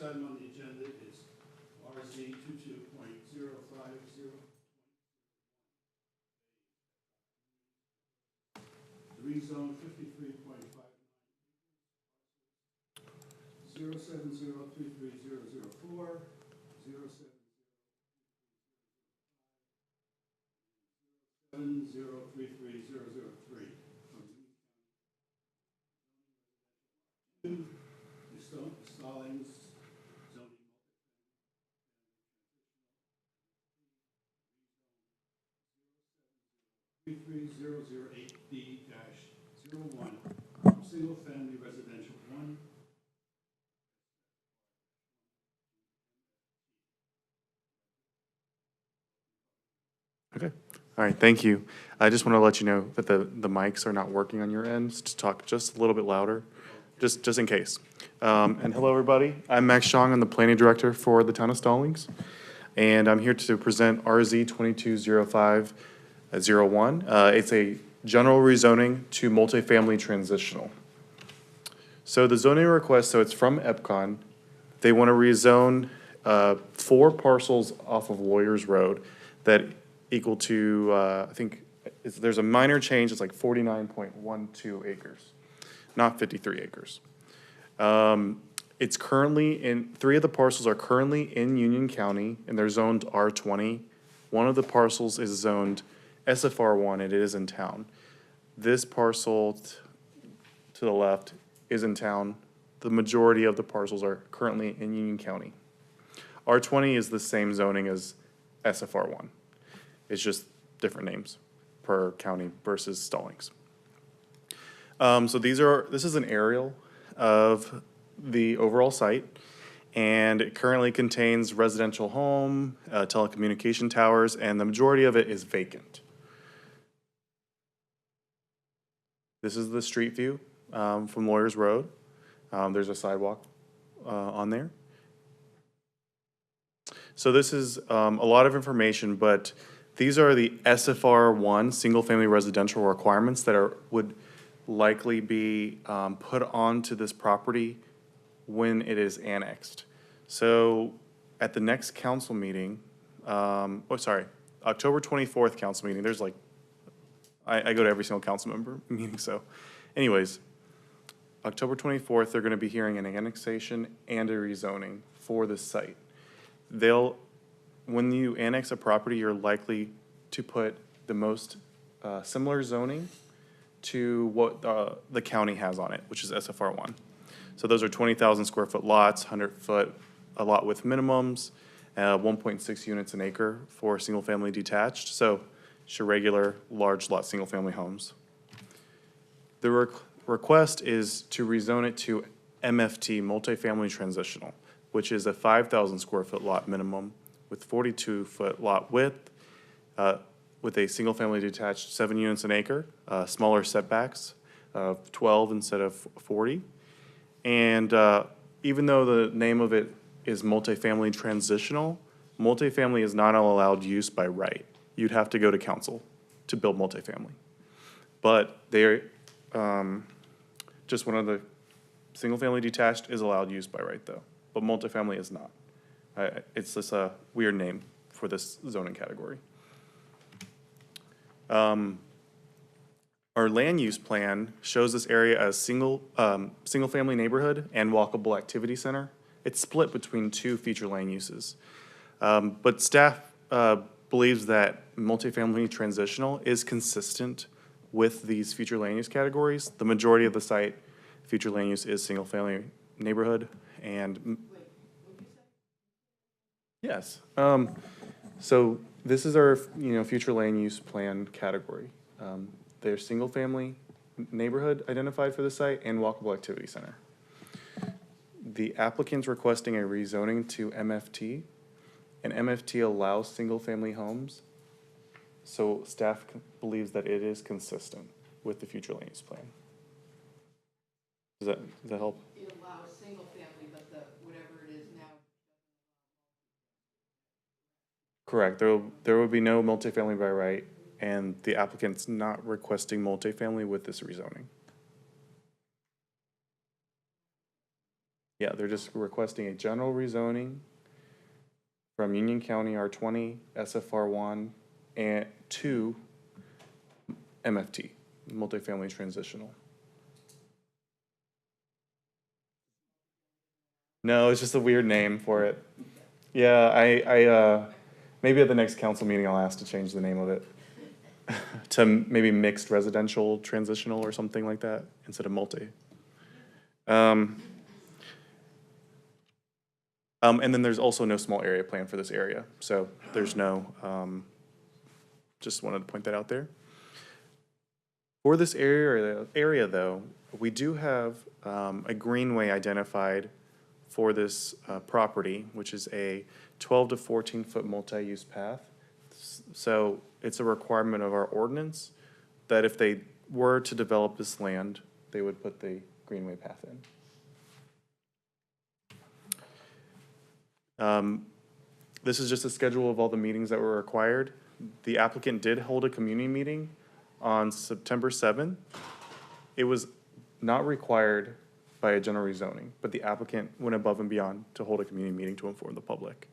Next item on the agenda is RZ 22.050. Rezone 53.5. 070330004, 070330003 from Stallings zoning 33008B-01, single family residential 1. Okay. All right. Thank you. I just want to let you know that the mics are not working on your ends. To talk just a little bit louder, just in case. And hello, everybody. I'm Max Chong. I'm the planning director for the town of Stallings, and I'm here to present RZ 220501. It's a general rezoning to multifamily transitional. So the zoning request, so it's from EPCON. They want to rezone 4 parcels off of Lawyers Road that equal to, I think, there's a minor change, it's like 49.12 acres, not 53 acres. It's currently in, 3 of the parcels are currently in Union County, and they're zoned R20. One of the parcels is zoned SFR1, and it is in town. This parcel to the left is in town. The majority of the parcels are currently in Union County. R20 is the same zoning as SFR1. It's just different names per county versus Stallings. So this is an aerial of the overall site, and it currently contains residential home, telecommunication towers, and the majority of it is vacant. This is the street view from Lawyers Road. There's a sidewalk on there. So this is a lot of information, but these are the SFR1 single-family residential requirements that would likely be put onto this property when it is annexed. So at the next council meeting, October 24th council meeting, there's like, I go to every single council member meeting, so anyways, October 24th, they're going to be hearing an annexation and a rezoning for this site. When you annex a property, you're likely to put the most similar zoning to what the county has on it, which is SFR1. So those are 20,000 square foot lots, 100 foot a lot with minimums, 1.6 units an acre for single family detached. So just your regular large lot single family homes. The request is to rezone it to MFT, multifamily transitional, which is a 5,000 square foot lot minimum with 42 foot lot width, with a single family detached 7 units an acre, smaller setbacks of 12 instead of 40. And even though the name of it is multifamily transitional, multifamily is not allowed use by right. You'd have to go to council to build multifamily. But they're, just one of the single family detached is allowed use by right though, but multifamily is not. It's just a weird name for this zoning category. Our land use plan shows this area as single family neighborhood and walkable activity center. It's split between 2 future land uses. But staff believes that multifamily transitional is consistent with these future land use categories. The majority of the site future land use is single family neighborhood and yes. So this is our future land use plan category. There's single family neighborhood identified for the site and walkable activity center. The applicant's requesting a rezoning to MFT, and MFT allows single family homes. So staff believes that it is consistent with the future land use plan. Does that help? It allows single family, but whatever it is now. Correct. There will be no multifamily by right, and the applicant's not requesting multifamily with this rezoning. Yeah, they're just requesting a general rezoning from Union County R20, SFR1, and to MFT, multifamily transitional. No, it's just a weird name for it. Yeah, maybe at the next council meeting, I'll ask to change the name of it to maybe mixed residential transitional or something like that instead of multi. And then there's also no small area plan for this area, so there's no, just wanted to point that out there. For this area though, we do have a greenway identified for this property, which is a 12 to 14 foot multi-use path. So it's a requirement of our ordinance that if they were to develop this land, they would put the greenway path in. This is just a schedule of all the meetings that were required. The applicant did hold a community meeting on September 7th. It was not required by a general rezoning, but the applicant went above and beyond to hold a community meeting to inform the public.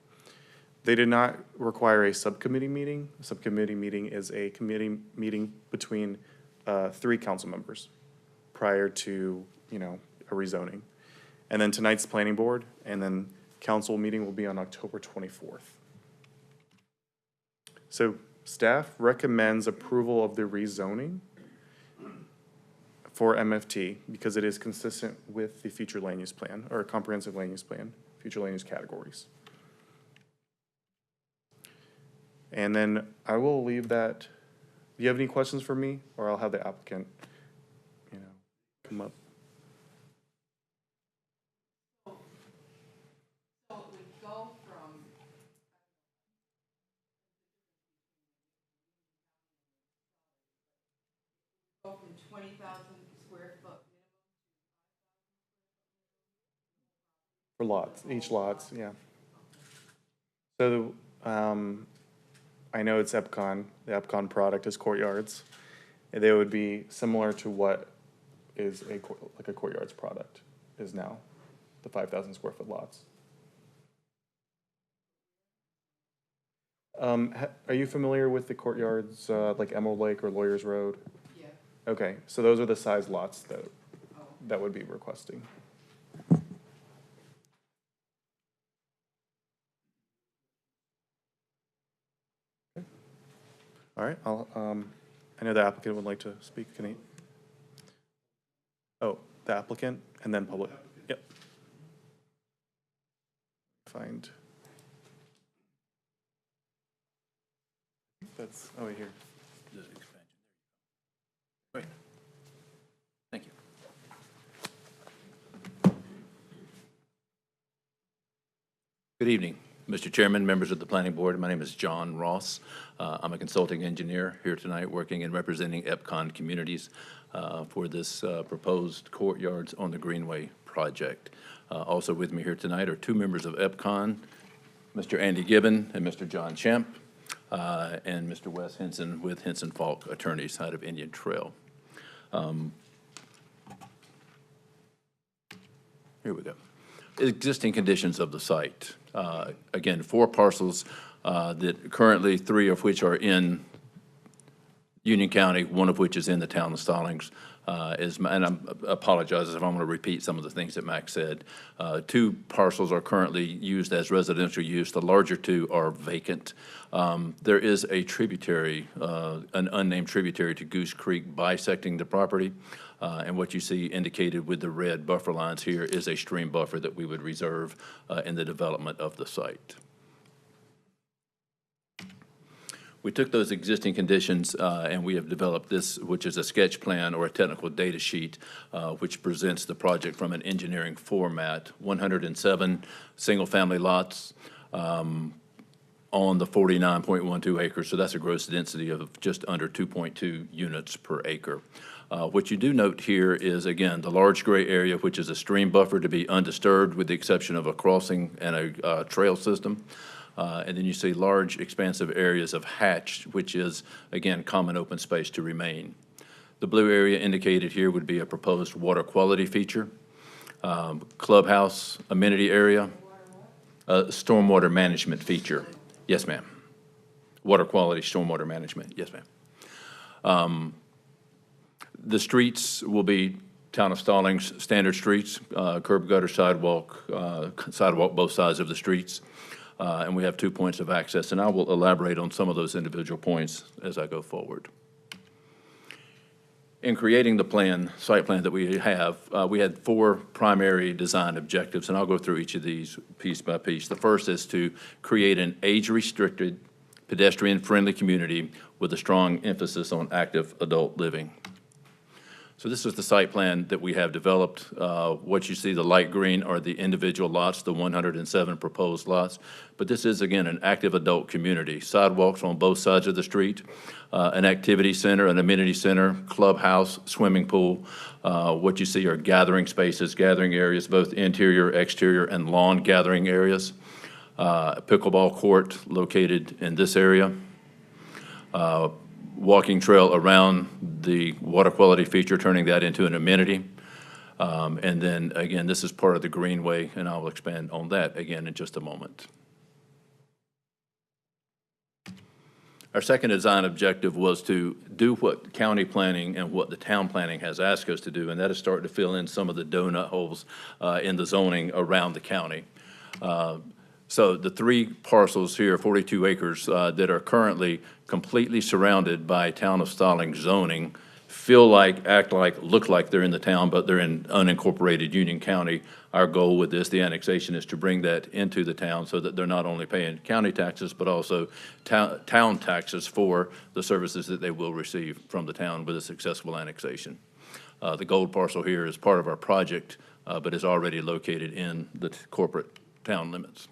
They did not require a subcommittee meeting. A subcommittee meeting is a committee meeting between 3 council members prior to, a rezoning. And then tonight's planning board, and then council meeting will be on October 24th. So staff recommends approval of the rezoning for MFT because it is consistent with the future land use plan, or comprehensive land use plan, future land use categories. And then I will leave that. Do you have any questions for me, or I'll have the applicant, come up? So it would go from 20,000 square foot For lots, each lots, yeah. So, I know it's Epcon, the Epcon product is courtyards. And they would be similar to what is like a courtyards product is now, the 5,000 square foot lots. Are you familiar with the courtyards, like Emerald Lake or Lawyers Road? Yeah. Okay, so those are the size lots that would be requesting. Okay. All right, I know the applicant would like to speak. Can he? Oh, the applicant and then public. Yep. Find. That's over here. This is expansion. Great. Thank you. Good evening, Mr. Chairman, members of the Planning Board. My name is John Ross. I'm a consulting engineer here tonight working and representing Epcon Communities for this proposed courtyards on the Greenway project. Also with me here tonight are 2 members of Epcon, Mr. Andy Gibbon and Mr. John Champ, and Mr. Wes Henson with Henson Falk Attorneys out of Indian Trail. Here we go. Existing conditions of the site. Again, 4 parcels that currently 3 of which are in Union County, 1 of which is in the town of Stallings. And I apologize if I'm going to repeat some of the things that Max said. 2 parcels are currently used as residential use. The larger 2 are vacant. There is a tributary, an unnamed tributary to Goose Creek bisecting the property. And what you see indicated with the red buffer lines here is a stream buffer that we would reserve in the development of the site. We took those existing conditions and we have developed this, which is a sketch plan or a technical data sheet, which presents the project from an engineering format. 107 single-family lots on the 49.12 acres, so that's a gross density of just under 2.2 units per acre. What you do note here is, again, the large gray area, which is a stream buffer to be undisturbed with the exception of a crossing and a trail system. And then you see large expansive areas of hatch, which is, again, common open space to remain. The blue area indicated here would be a proposed water quality feature. clubhouse amenity area, stormwater management feature. Yes, ma'am. Water quality, stormwater management. Yes, ma'am. The streets will be Town of Stallings standard streets, curb, gutter, sidewalk both sides of the streets. And we have 2 points of access, and I will elaborate on some of those individual points as I go forward. In creating the site plan that we have, we had 4 primary design objectives, and I'll go through each of these piece by piece. The first is to create an age-restricted, pedestrian-friendly community with a strong emphasis on active adult living. So this is the site plan that we have developed. What you see, the light green, are the individual lots, the 107 proposed lots. But this is, again, an active adult community. Sidewalks on both sides of the street, an activity center, an amenity center, clubhouse, swimming pool. What you see are gathering spaces, gathering areas, both interior, exterior, and lawn gathering areas. A pickleball court located in this area. Walking trail around the water quality feature, turning that into an amenity. And then, again, this is part of the greenway, and I will expand on that again in just a moment. Our second design objective was to do what county planning and what the town planning has asked us to do, and that is start to fill in some of the donut holes in the zoning around the county. So the 3 parcels here, 42 acres, that are currently completely surrounded by Town of Stallings zoning, feel like, act like, look like they're in the town, but they're in unincorporated Union County. Our goal with this, the annexation, is to bring that into the town so that they're not only paying county taxes, but also town taxes for the services that they will receive from the town with a successful annexation. The gold parcel here is part of our project, but is already located in the corporate town limits.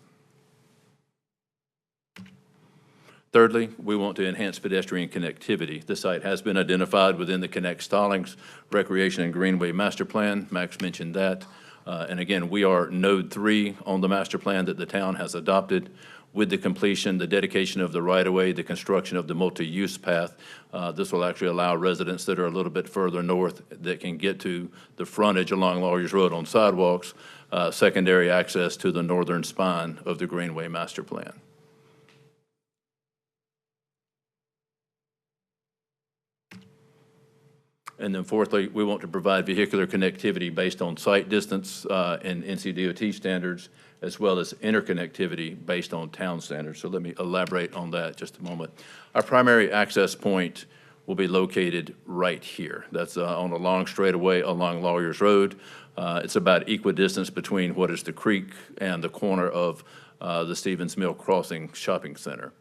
Thirdly, we want to enhance pedestrian connectivity. The site has been identified within the Connect Stallings Recreation and Greenway Master Plan. Max mentioned that. And again, we are Node 3 on the master plan that the town has adopted. With the completion, the dedication of the right-of-way, the construction of the multi-use path, this will actually allow residents that are a little bit further north that can get to the frontage along Lawyers Road on sidewalks, secondary access to the northern spine of the Greenway Master Plan. And then fourthly, we want to provide vehicular connectivity based on site distance and NCDOT standards, as well as interconnectivity based on town standards. So let me elaborate on that just a moment. Our primary access point will be located right here. That's on a long straightaway along Lawyers Road. It's about equidistance between what is the creek and the corner of the Stevens Mill Crossing Shopping Center.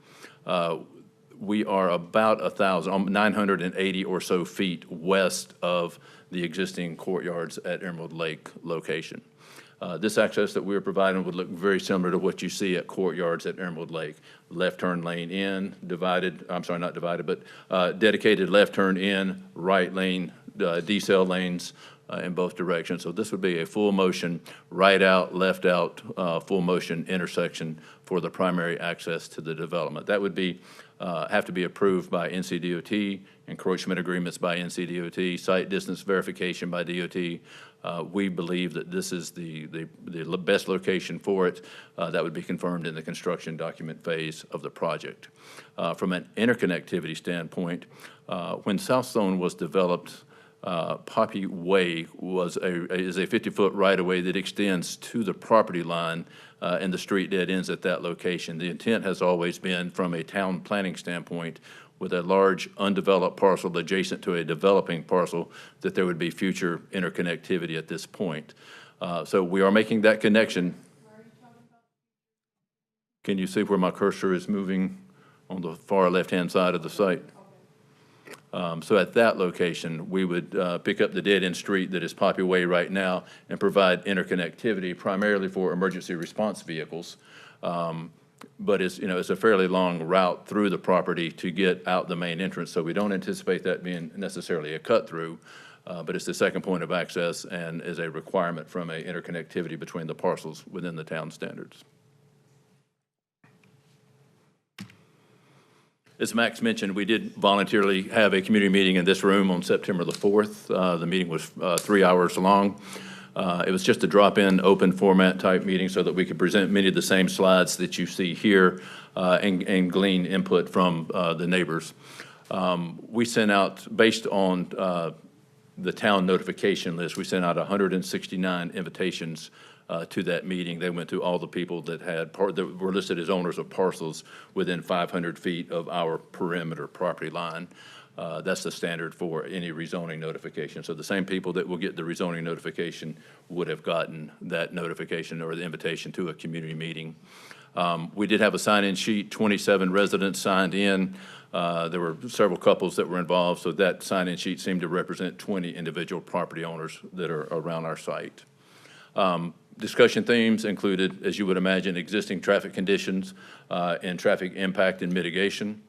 We are about 980 or so feet west of the existing courtyards at Emerald Lake location. This access that we are providing would look very similar to what you see at courtyards at Emerald Lake. Left turn lane in, dedicated left turn in, right lane, decel lanes in both directions. So this would be a full motion, right out, left out, full motion intersection for the primary access to the development. That would be have to be approved by NCDOT, encroachment agreements by NCDOT, site distance verification by DOT. We believe that this is the best location for it. That would be confirmed in the construction document phase of the project. From an interconnectivity standpoint, when Southstone was developed, Poppy Way is a 50-foot right-of-way that extends to the property line, and the street dead ends at that location. The intent has always been, from a town planning standpoint, with a large undeveloped parcel adjacent to a developing parcel, that there would be future interconnectivity at this point. So we are making that connection. Can you see where my cursor is moving on the far left-hand side of the site? So at that location, we would pick up the dead-end street that is Poppy Way right now and provide interconnectivity primarily for emergency response vehicles. But it's a fairly long route through the property to get out the main entrance, so we don't anticipate that being necessarily a cut-through, but it's the second point of access and is a requirement from a interconnectivity between the parcels within the town standards. As Max mentioned, we did voluntarily have a community meeting in this room on September the 4th. The meeting was 3 hours long. It was just a drop-in, open format type meeting so that we could present many of the same slides that you see here and glean input from the neighbors. We sent out, based on the town notification list, we sent out 169 invitations to that meeting. They went to all the people that that were listed as owners of parcels within 500 feet of our perimeter property line. That's the standard for any rezoning notification. So the same people that will get the rezoning notification would have gotten that notification or the invitation to a community meeting. We did have a sign-in sheet, 27 residents signed in. There were several couples that were involved, so that sign-in sheet seemed to represent 20 individual property owners that are around our site. Discussion themes included, as you would imagine, existing traffic conditions and traffic impact and mitigation,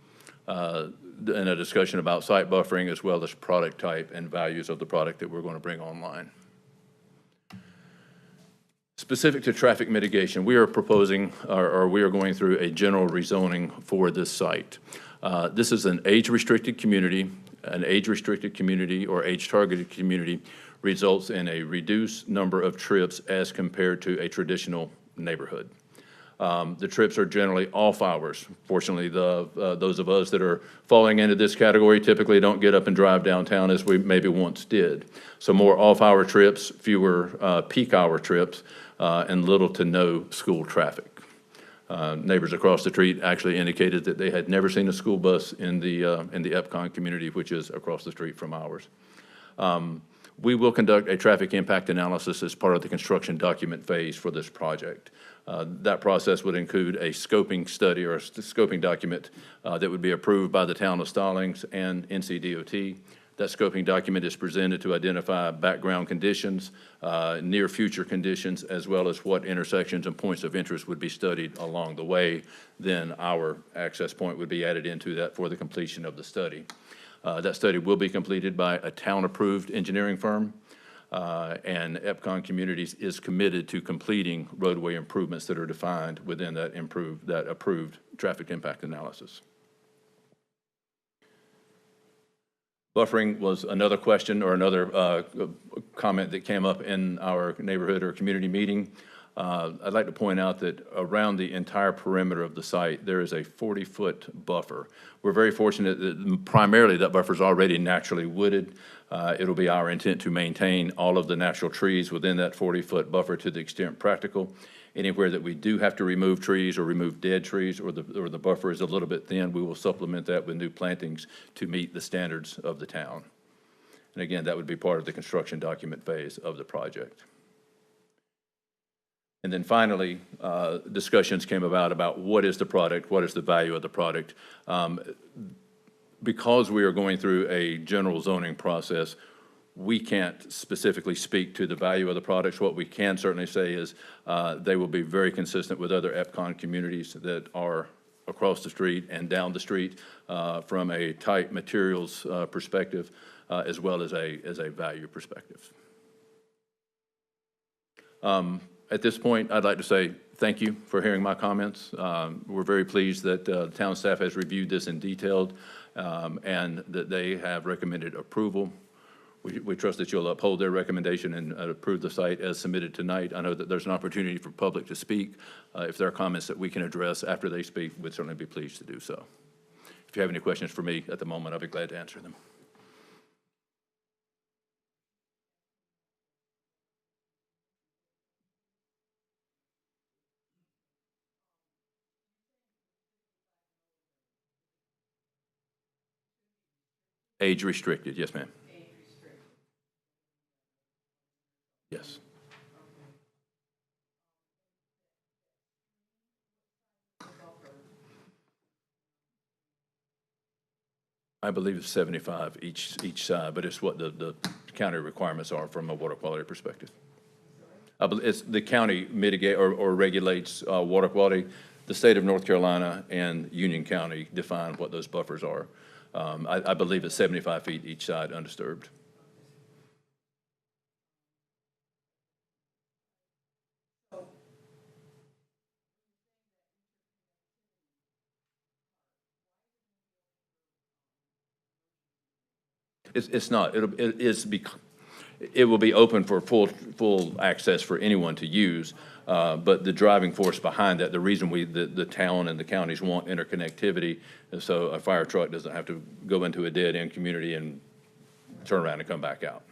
and a discussion about site buffering as well as product type and values of the product that we're going to bring online. Specific to traffic mitigation, we are proposing, or we are going through a general rezoning for this site. This is an age-restricted community. An age-restricted community or age-targeted community results in a reduced number of trips as compared to a traditional neighborhood. The trips are generally off hours. Fortunately, those of us that are falling into this category typically don't get up and drive downtown as we maybe once did. So more off-hour trips, fewer peak hour trips, and little to no school traffic. Neighbors across the street actually indicated that they had never seen a school bus in the Epcon community, which is across the street from ours. We will conduct a traffic impact analysis as part of the construction document phase for this project. That process would include a scoping study or a scoping document that would be approved by the town of Stallings and NCDOT. That scoping document is presented to identify background conditions, near future conditions, as well as what intersections and points of interest would be studied along the way. Then our access point would be added into that for the completion of the study. That study will be completed by a town-approved engineering firm, and Epcon Communities is committed to completing roadway improvements that are defined within that approved traffic impact analysis. Buffering was another question or another comment that came up in our neighborhood or community meeting. I'd like to point out that around the entire perimeter of the site, there is a 40-foot buffer. We're very fortunate that primarily that buffer is already naturally wooded. It'll be our intent to maintain all of the natural trees within that 40-foot buffer to the extent practical. Anywhere that we do have to remove trees or remove dead trees or the buffer is a little bit thin, we will supplement that with new plantings to meet the standards of the town. And again, that would be part of the construction document phase of the project. And then finally, discussions came about what is the product, what is the value of the product. Because we are going through a general zoning process, we can't specifically speak to the value of the products. What we can certainly say is they will be very consistent with other Epcon communities that are across the street and down the street from a type materials perspective as well as a value perspective. At this point, I'd like to say thank you for hearing my comments. We're very pleased that the town staff has reviewed this in detail and that they have recommended approval. We trust that you'll uphold their recommendation and approve the site as submitted tonight. I know that there's an opportunity for public to speak. If there are comments that we can address after they speak, we'd certainly be pleased to do so. If you have any questions for me at the moment, I'll be glad to answer them. Age restricted, yes, ma'am. Age restricted. Yes. I believe it's 75 each side, but it's what the county requirements are from a water quality perspective. It's the county mitigate or regulates water quality. The state of North Carolina and Union County define what those buffers are. I believe it's 75 feet each side undisturbed. It's not. It is it will be open for full access for anyone to use. But the driving force behind that, the reason the town and the counties want interconnectivity is so a fire truck doesn't have to go into a dead-end community and turn around and come back out.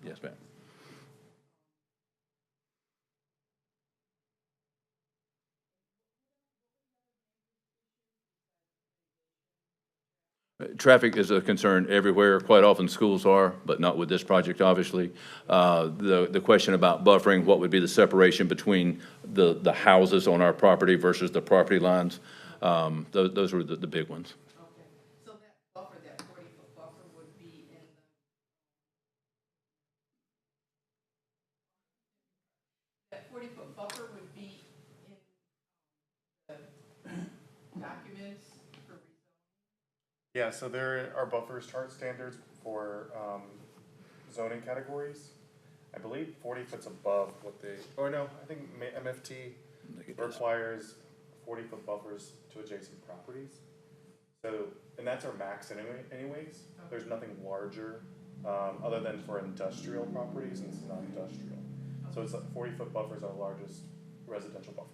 Yes, ma'am. Traffic is a concern everywhere. Quite often schools are, but not with this project, obviously. The question about buffering, what would be the separation between the houses on our property versus the property lines? Those were the big ones. Okay, so that buffer, that 40-foot buffer would be in that 40-foot buffer would be in the documents for rezoning? Yeah, so there are buffers chart standards for zoning categories. I believe 40 foot's above what they, or no, I think MFT requires 40-foot buffers to adjacent properties. So, and that's our max anyways. There's nothing larger, other than for industrial properties, and this is not industrial. So it's like 40-foot buffer is our largest residential buffer.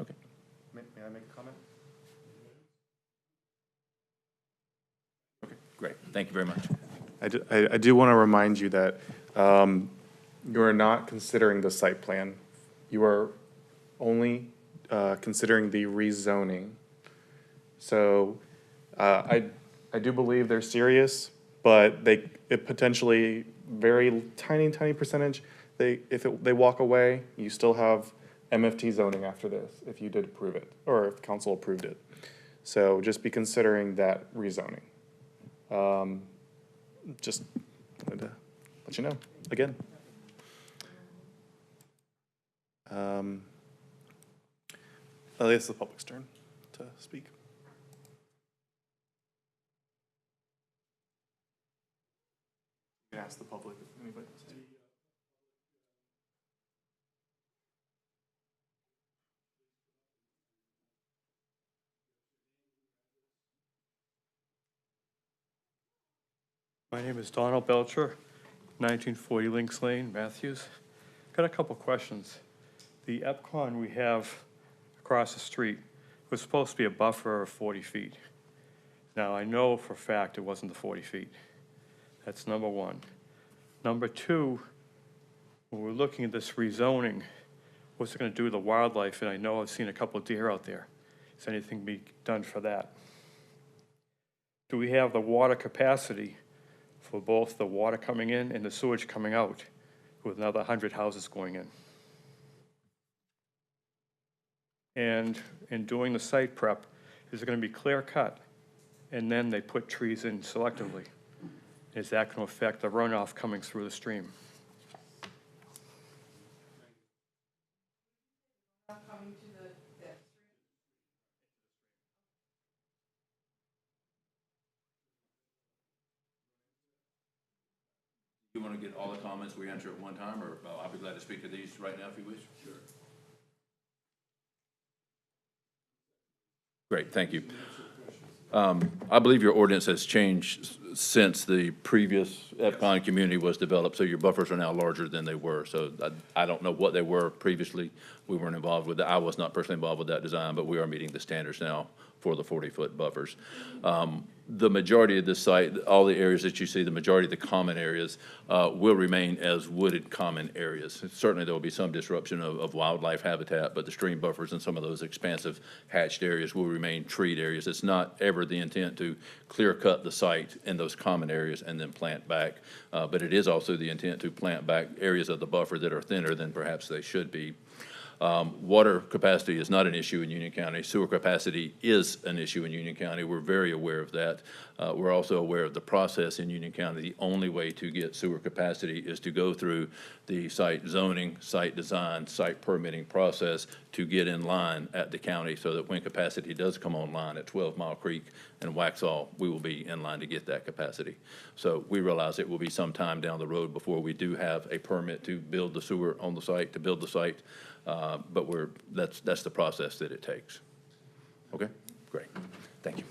Okay. May I make a comment? Okay, great. Thank you very much. I do want to remind you that you are not considering the site plan. You are only considering the rezoning. So I do believe they're serious, but it potentially very tiny percentage. If they walk away, you still have MFT zoning after this, if you did approve it, or if council approved it. So just be considering that rezoning. Just wanted to let you know, again. It's the public's turn to speak. You can ask the public if anybody wants to. My name is Donald Belcher, 1940 Links Lane, Matthews. Got a couple questions. The EPCON we have across the street was supposed to be a buffer of 40 feet. Now, I know for a fact it wasn't the 40 feet. That's number one. Number two, when we're looking at this rezoning, what's it going to do to the wildlife? And I know I've seen a couple of deer out there. Is anything be done for that? Do we have the water capacity for both the water coming in and the sewage coming out, with another 100 houses going in? And in doing the site prep, is it going to be clear cut, and then they put trees in selectively? Is that going to affect the runoff coming through the stream? Coming to that stream? You want to get all the comments we answer at one time, or I'll be glad to speak to these right now if you wish? Sure. Great, thank you. I believe your ordinance has changed since the previous EPCON community was developed, so your buffers are now larger than they were. So I don't know what they were previously. We weren't involved with that. I was not personally involved with that design, but we are meeting the standards now for the 40-foot buffers. The majority of this site, all the areas that you see, the majority of the common areas will remain as wooded common areas. Certainly there will be some disruption of wildlife habitat, but the stream buffers and some of those expansive hatched areas will remain treed areas. It's not ever the intent to clear cut the site in those common areas and then plant back, but it is also the intent to plant back areas of the buffer that are thinner than perhaps they should be. Water capacity is not an issue in Union County. Sewer capacity is an issue in Union County. We're very aware of that. We're also aware of the process in Union County. The only way to get sewer capacity is to go through the site zoning, site design, site permitting process to get in line at the county, so that when capacity does come online at 12 Mile Creek and Waxhaw, we will be in line to get that capacity. So we realize it will be some time down the road before we do have a permit to build the sewer on the site, to build the site. But that's the process that it takes. Okay, great, thank you.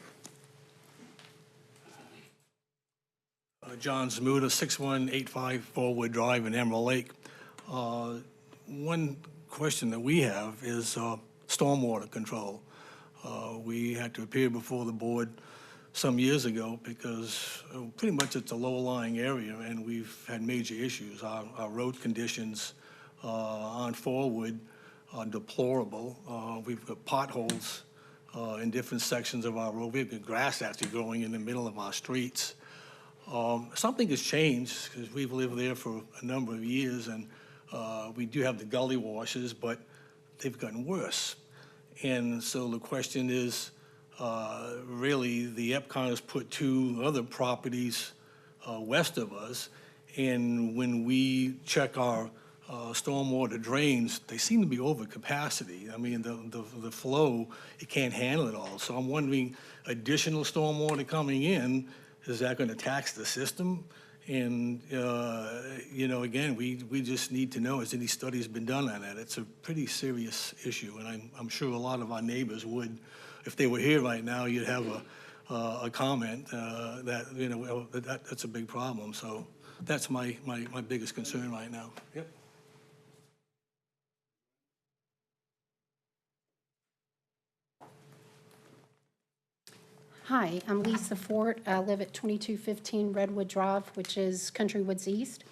John Zamuda, 6185 Forward Drive in Emerald Lake. One question that we have is stormwater control. We had to appear before the board some years ago because pretty much it's a low-lying area and we've had major issues. Our road conditions on Forward are deplorable. We've got potholes in different sections of our road. We've got grass actually growing in the middle of our streets. Something has changed because we've lived there for a number of years, and we do have the gully washes, but they've gotten worse. And so the question is, really, the EPCON has put 2 other properties west of us, and when we check our stormwater drains, they seem to be over capacity. I mean, the flow, it can't handle it all. So I'm wondering, additional stormwater coming in, is that going to tax the system? And, you know, again, we just need to know, has any studies been done on that? It's a pretty serious issue, and I'm sure a lot of our neighbors would, if they were here right now, you'd have a comment that, you know, that's a big problem. So that's my biggest concern right now. Yep. Hi, I'm Lisa Fort. I live at 2215 Redwood Drive, which is Country Woods East.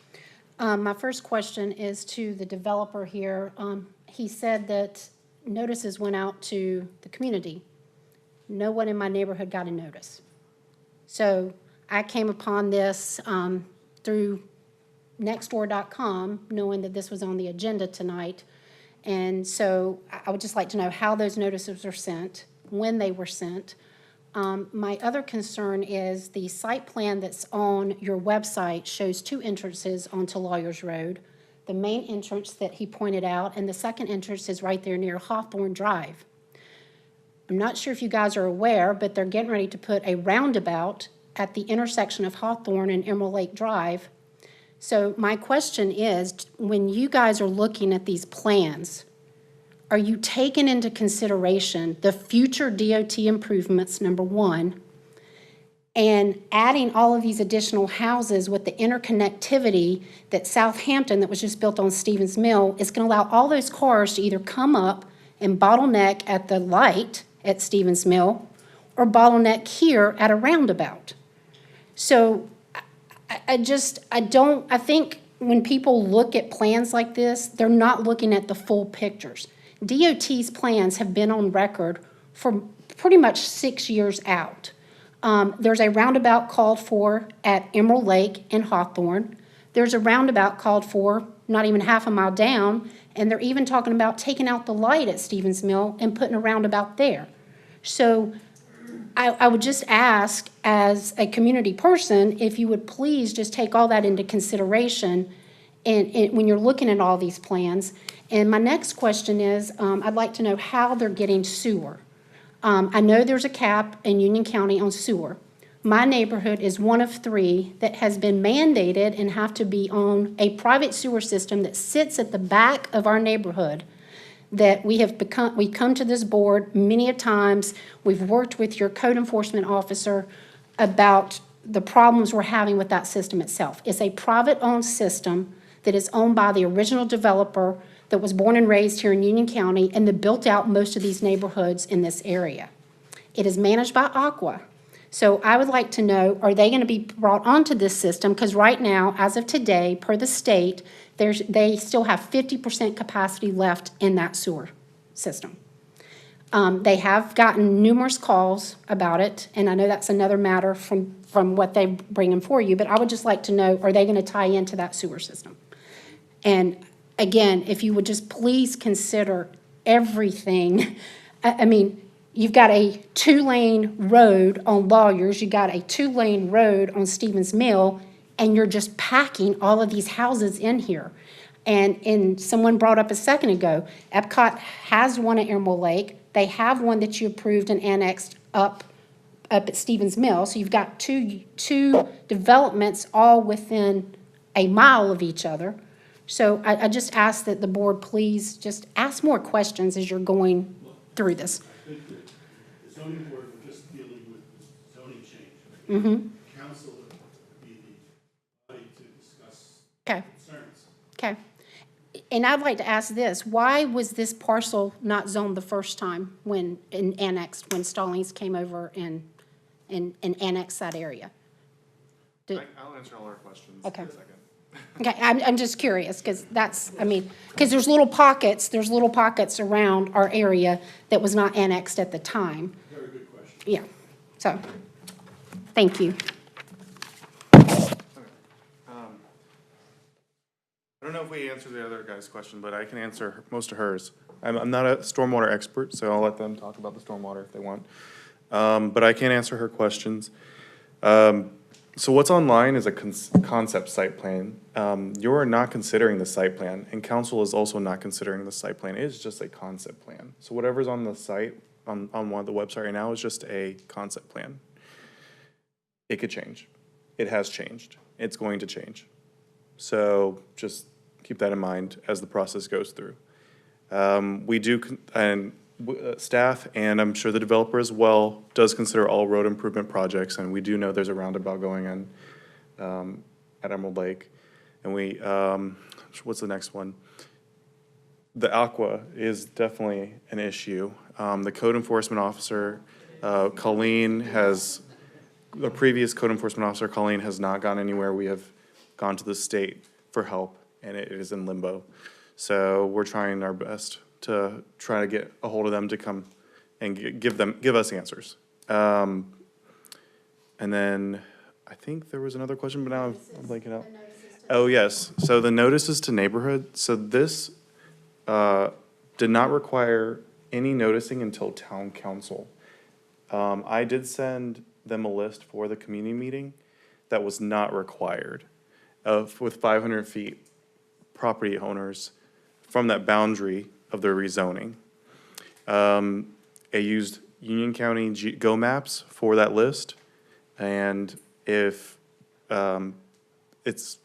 My first question is to the developer here. He said that notices went out to the community. No one in my neighborhood got a notice. So I came upon this through nextdoor.com, knowing that this was on the agenda tonight. And so I would just like to know how those notices were sent, when they were sent. My other concern is the site plan that's on your website shows 2 entrances onto Lawyers Road. The main entrance that he pointed out, and the second entrance is right there near Hawthorne Drive. I'm not sure if you guys are aware, but they're getting ready to put a roundabout at the intersection of Hawthorne and Emerald Lake Drive. So my question is, when you guys are looking at these plans, are you taking into consideration the future DOT improvements, number one, and adding all of these additional houses with the interconnectivity that Southampton, that was just built on Stevens Mill, is going to allow all those cars to either come up and bottleneck at the light at Stevens Mill or bottleneck here at a roundabout? So I think when people look at plans like this, they're not looking at the full pictures. DOT's plans have been on record for pretty much 6 years out. There's a roundabout called for at Emerald Lake and Hawthorne. There's a roundabout called for not even half a mile down, and they're even talking about taking out the light at Stevens Mill and putting a roundabout there. So I would just ask, as a community person, if you would please just take all that into consideration and when you're looking at all these plans. And my next question is, I'd like to know how they're getting sewer. I know there's a cap in Union County on sewer. My neighborhood is one of 3 that has been mandated and have to be on a private sewer system that sits at the back of our neighborhood, that we've come to this board many a times. We've worked with your code enforcement officer about the problems we're having with that system itself. It's a private-owned system that is owned by the original developer that was born and raised here in Union County and that built out most of these neighborhoods in this area. It is managed by Aqua. So I would like to know, are they going to be brought onto this system? Because right now, as of today, per the state, they still have 50% capacity left in that sewer system. They have gotten numerous calls about it, and I know that's another matter from what they bring in for you, but I would just like to know, are they going to tie into that sewer system? And again, if you would just please consider everything. I mean, you've got a 2-lane road on Lawyers, you got a 2-lane road on Stevens Mill, and you're just packing all of these houses in here. And someone brought up a second ago, Epcot has one at Emerald Lake. They have one that you approved and annexed up at Stevens Mill. So you've got two developments all within a mile of each other. So I just ask that the board please just ask more questions as you're going through this. I think that the zoning board was just dealing with the zoning change. Mm-hmm. Council would be the Okay, concerns. okay. And I'd like to ask this, why was this parcel not zoned the first time when, and annexed, when Stallings came over and annexed that area? I'll answer all our questions Okay. in a second. Okay, I'm just curious, because that's, I mean, because there's little pockets around our area that was not annexed at the time. Very good question. Yeah, so, thank you. I don't know if we answered the other guy's question, but I can answer most of hers. I'm not a stormwater expert, so I'll let them talk about the stormwater if they want. But I can answer her questions. So what's online is a concept site plan. You're not considering the site plan, and council is also not considering the site plan. It is just a concept plan. So whatever's on the site, on one of the website right now is just a concept plan. It could change. It has changed. It's going to change. So just keep that in mind as the process goes through. We do, staff, and I'm sure the developer as well, does consider all road improvement projects, and we do know there's a roundabout going in at Emerald Lake. And we, what's the next one? The aqua is definitely an issue. The code enforcement officer, Colleen, the previous code enforcement officer, Colleen, has not gone anywhere. We have gone to the state for help, and it is in limbo. So we're trying our best to try to get a hold of them to come and give us answers. And then I think there was another question, but now I'm blanking out. Oh, yes. So the notices to neighborhood, so this did not require any noticing until town council. I did send them a list for the community meeting that was not required with 500 feet property owners from that boundary of their rezoning. I used Union County Go Maps for that list, and if I just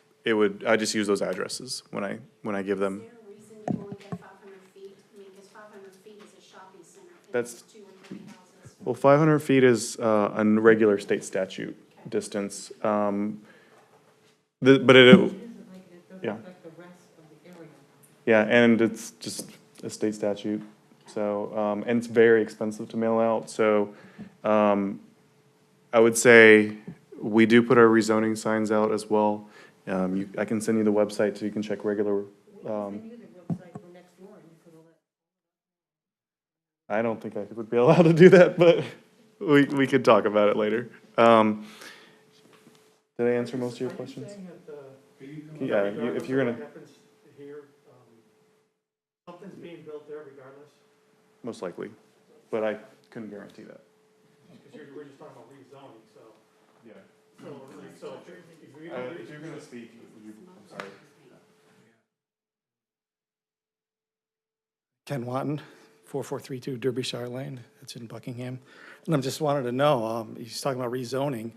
use those addresses when I give them. Is there a reason you only get 500 feet? I mean, because 500 feet is a shopping center, and That's- it's 2 or 3 houses. Well, 500 feet is a regular state statute distance. But it, yeah. Yeah, and it's just a state statute, so, and it's very expensive to mail out, so, I would say we do put our rezoning signs out as well. I can send you the website so you can check regular, I don't think I would be allowed to do that, but we could talk about it later. Did I answer most of your questions? Yeah, if you're gonna, Happens here, something's being built there regardless, most likely, but I couldn't guarantee that. because we're just talking about rezoning, so. Yeah. So if If you're gonna speak, I'm sorry. Ken Watton, 4432 Derbyshire Lane, it's in Buckingham. And I just wanted to know, he's talking about rezoning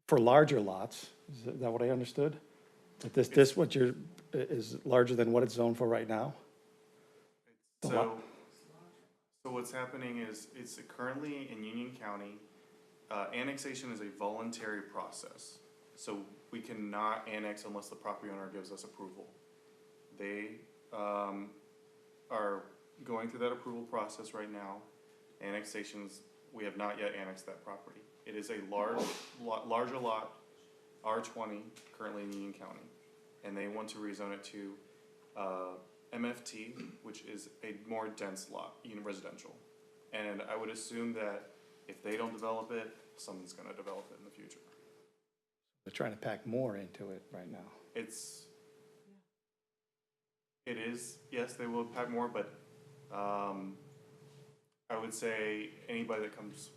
for larger lots. Is that what I understood? That this what is larger than what it's zoned for right now? So what's happening is, it's currently in Union County, annexation is a voluntary process. So we cannot annex unless the property owner gives us approval. They, are going through that approval process right now. Annexations, we have not yet annexed that property. It is a larger lot, R20, currently in Union County. And they want to rezone it to, MFT, which is a more dense lot, residential. And I would assume that if they don't develop it, someone's gonna develop it in the future. They're trying to pack more into it right now. It is, yes, they will pack more, but, I would say anybody that comes is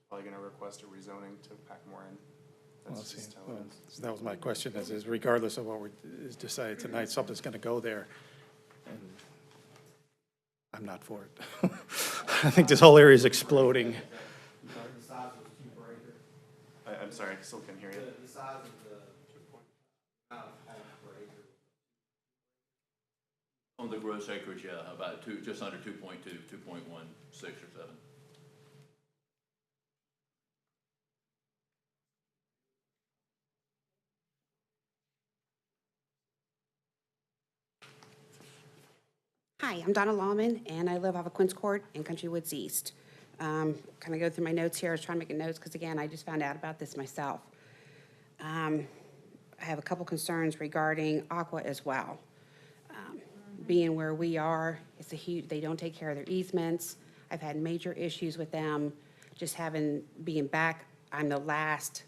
probably gonna request a rezoning to pack more in. That's just how it is. So that was my question, is regardless of what we decided tonight, something's gonna go there. And I'm not for it. I think this whole area is exploding. The size of the cube breaker, I'm sorry, I still can't hear you. the size of the amount of homes per acre. On the gross acreage, yeah, about just under 2.2, 2.16 or 7. Hi, I'm Donna Lawman, and I live off of Quince Court in Country Woods East. Kind of go through my notes here. I was trying to make notes because, again, I just found out about this myself. I have a couple concerns regarding Aqua as well. Being where we are, it's a huge, they don't take care of their easements. I've had major issues with them, just being back, I'm the last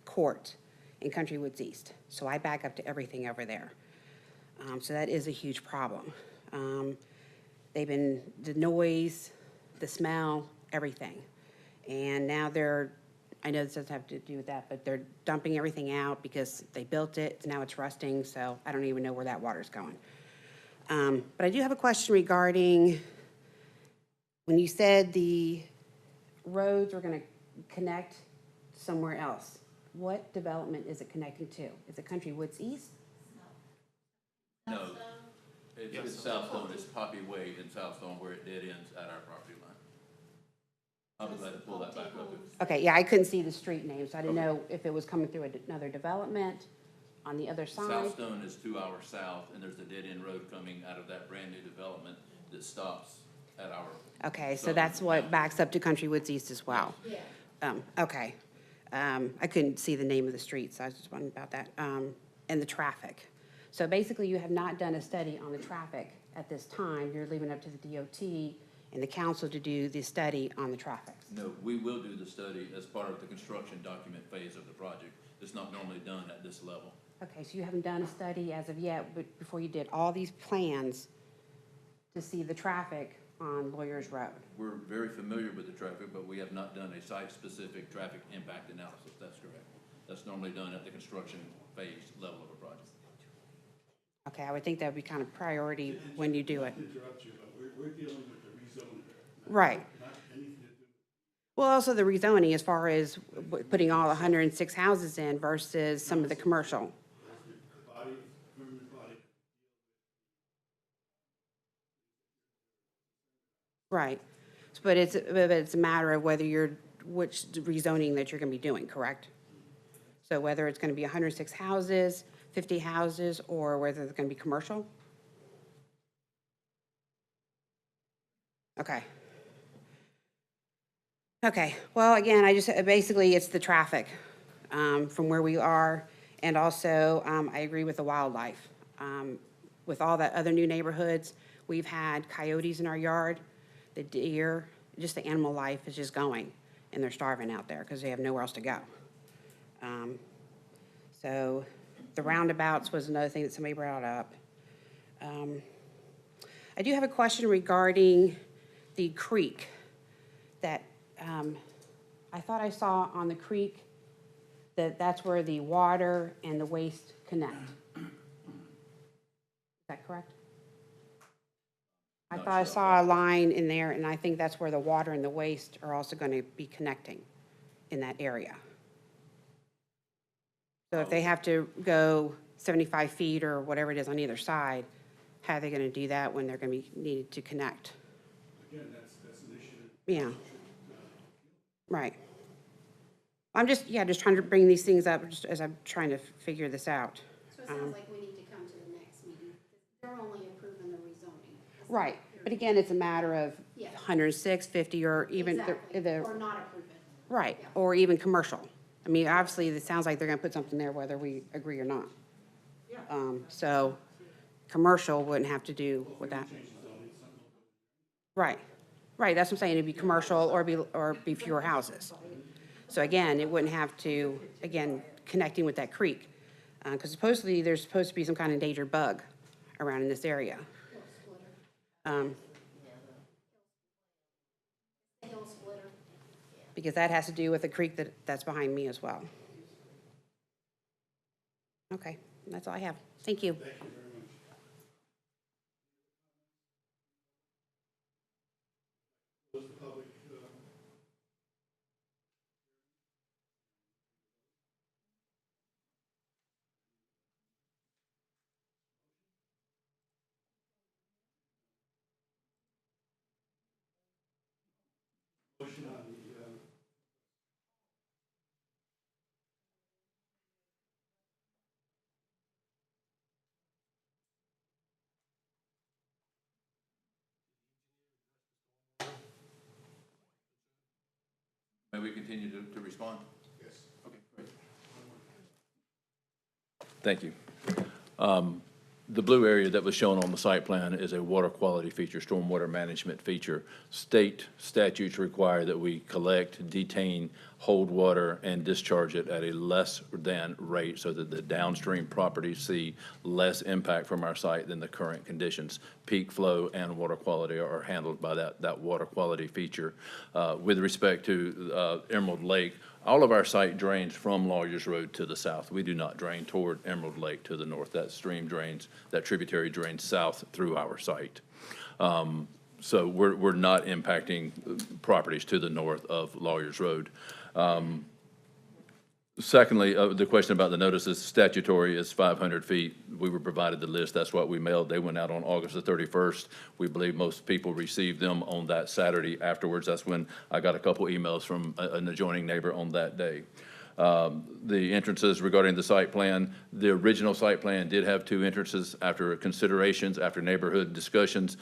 court in Country Woods East. So I back up to everything over there. So that is a huge problem. The noise, the smell, everything. And now I know this doesn't have to do with that, but they're dumping everything out because they built it, now it's rusting, so I don't even know where that water's going. But I do have a question regarding, when you said the roads are gonna connect somewhere else, what development is it connecting to? Is it Country Woods East? No, it's Southstone, it's Poppy Way in Southstone where it dead ends at our property line. I would like to pull that back up. Okay, yeah, I couldn't see the street name, so I didn't know if it was coming through another development on the other side. Southstone is 2 hours south, and there's a dead-end road coming out of that brand-new development that stops at our. Okay, so that's what backs up to Country Woods East as well? Yeah. Okay. I couldn't see the name of the street, so I was just wondering about that. And the traffic. So basically, you have not done a study on the traffic at this time. You're leaving it up to the DOT and the council to do the study on the traffic. No, we will do the study as part of the construction document phase of the project. It's not normally done at this level. Okay, so you haven't done a study as of yet, but before you did all these plans to see the traffic on Lawyers Road? We're very familiar with the traffic, but we have not done a site-specific traffic impact analysis. That's correct. That's normally done at the construction phase level of a project. Okay, I would think that would be kind of priority when you do it. Not to interrupt you, but we're dealing with the rezoning. Right. Not anything to do. Well, also the rezoning as far as putting all 106 houses in versus some of the commercial. The body, permanent body. Right. But it's a matter of which rezoning that you're going to be doing, correct? So whether it's going to be 106 houses, 50 houses, or whether it's going to be commercial? Okay. Okay, well, again, basically, it's the traffic from where we are, and also, I agree with the wildlife. With all that other new neighborhoods, we've had coyotes in our yard, the deer, just the animal life is just going, and they're starving out there because they have nowhere else to go. So the roundabouts was another thing that somebody brought up. I do have a question regarding the creek that I thought I saw on the creek that's where the water and the waste connect. Is that correct? I thought I saw a line in there, and I think that's where the water and the waste are also going to be connecting in that area. So if they have to go 75 feet or whatever it is on either side, how are they going to do that when they're going to be needed to connect? Again, that's an issue. Yeah. Right. I'm just trying to bring these things up just as I'm trying to figure this out. So it sounds like we need to come to the next meeting. They're only approving the rezoning. Right. But again, it's a matter of Yeah. 106, 50, or even Exactly. the Or not approve it. right, Yeah. or even commercial. I mean, obviously, it sounds like they're going to put something there whether we agree or not. So commercial wouldn't have to do with that. Right. Right, that's what I'm saying, it'd be commercial or be fewer houses. So again, it wouldn't have to, again, connecting with that creek. Because supposedly, there's supposed to be some kind of endangered bug around in this area. Hill splitter. Because that has to do with the creek that's behind me as well. Okay, that's all I have. Thank you. Thank you very much. Close the public, motion on the, May we continue to respond? Yes. Okay, great. Thank you. The blue area that was shown on the site plan is a water quality feature, stormwater management feature. State statutes require that we collect, detain, hold water, and discharge it at a less than rate so that the downstream properties see less impact from our site than the current conditions. Peak flow and water quality are handled by that water quality feature. With respect to Emerald Lake, all of our site drains from Lawyers Road to the south. We do not drain toward Emerald Lake to the north. That stream drains, that tributary drains south through our site. So we're not impacting properties to the north of Lawyers Road. Secondly, the question about the notices, statutory is 500 feet. We were provided the list. That's what we mailed. They went out on August the 31st. We believe most people received them on that Saturday afterwards. That's when I got a couple emails from an adjoining neighbor on that day. The entrances regarding the site plan, the original site plan did have 2 entrances. After considerations, after neighborhood discussions,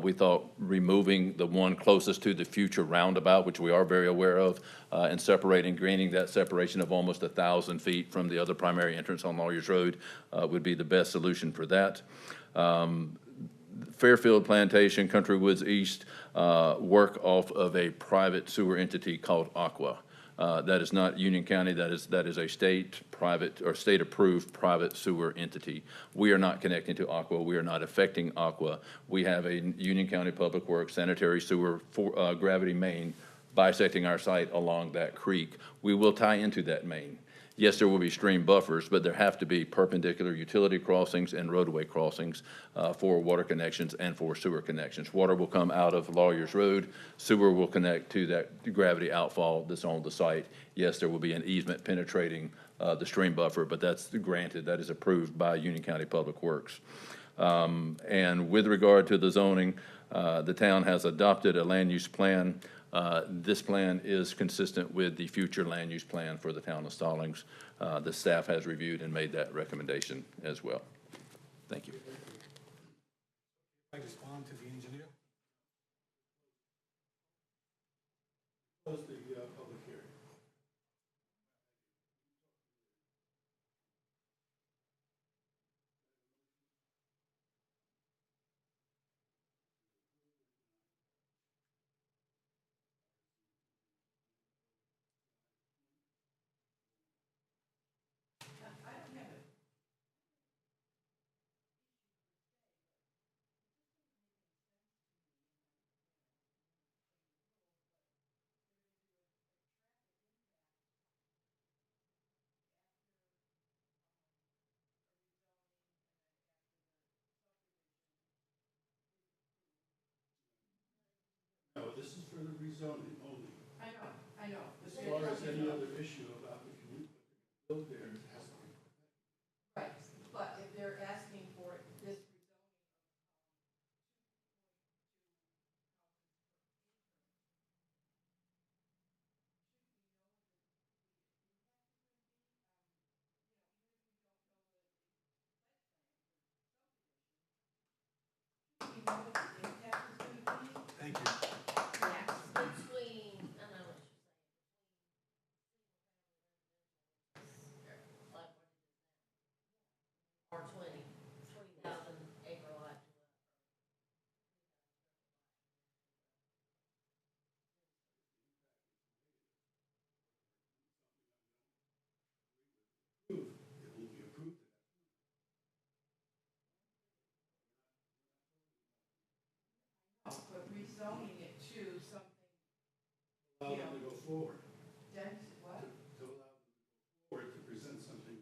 we thought removing the one closest to the future roundabout, which we are very aware of, and granting that separation of almost 1,000 feet from the other primary entrance on Lawyers Road would be the best solution for that. Fairfield Plantation, Country Woods East, work off of a private sewer entity called Aqua. That is not Union County, that is a state private or state-approved private sewer entity. We are not connecting to Aqua, we are not affecting Aqua. We have a Union County Public Works sanitary sewer gravity main bisecting our site along that creek. We will tie into that main. Yes, there will be stream buffers, but there have to be perpendicular utility crossings and roadway crossings for water connections and for sewer connections. Water will come out of Lawyers Road. Sewer will connect to that gravity outfall that's on the site. Yes, there will be an easement penetrating the stream buffer, but that's granted. That is approved by Union County Public Works. And with regard to the zoning, the town has adopted a land use plan. This plan is consistent with the future land use plan for the town of Stallings. The staff has reviewed and made that recommendation as well. Thank you. I respond to the engineer. Close the public hearing. No, this is for the rezoning only. I know. As far as any other issue about the commute, built there, it has to be. Right, but if they're asking for this Thank you. Between, I know what you're saying, like what it is now. R 20,000 acre lot. but rezoning it to something, Allow them to go forward, dense, what? to allow them to go forward to present something.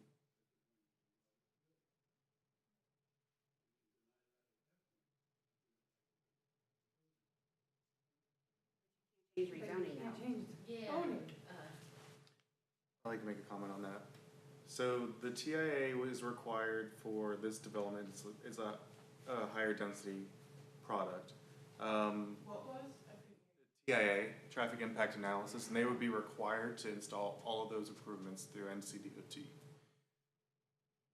Change rezoning now. Yeah. I'd like to make a comment on that. So the TIA was required for this development. It's a higher density product. What was? TIA, traffic impact analysis, and they would be required to install all of those improvements through NCDOT.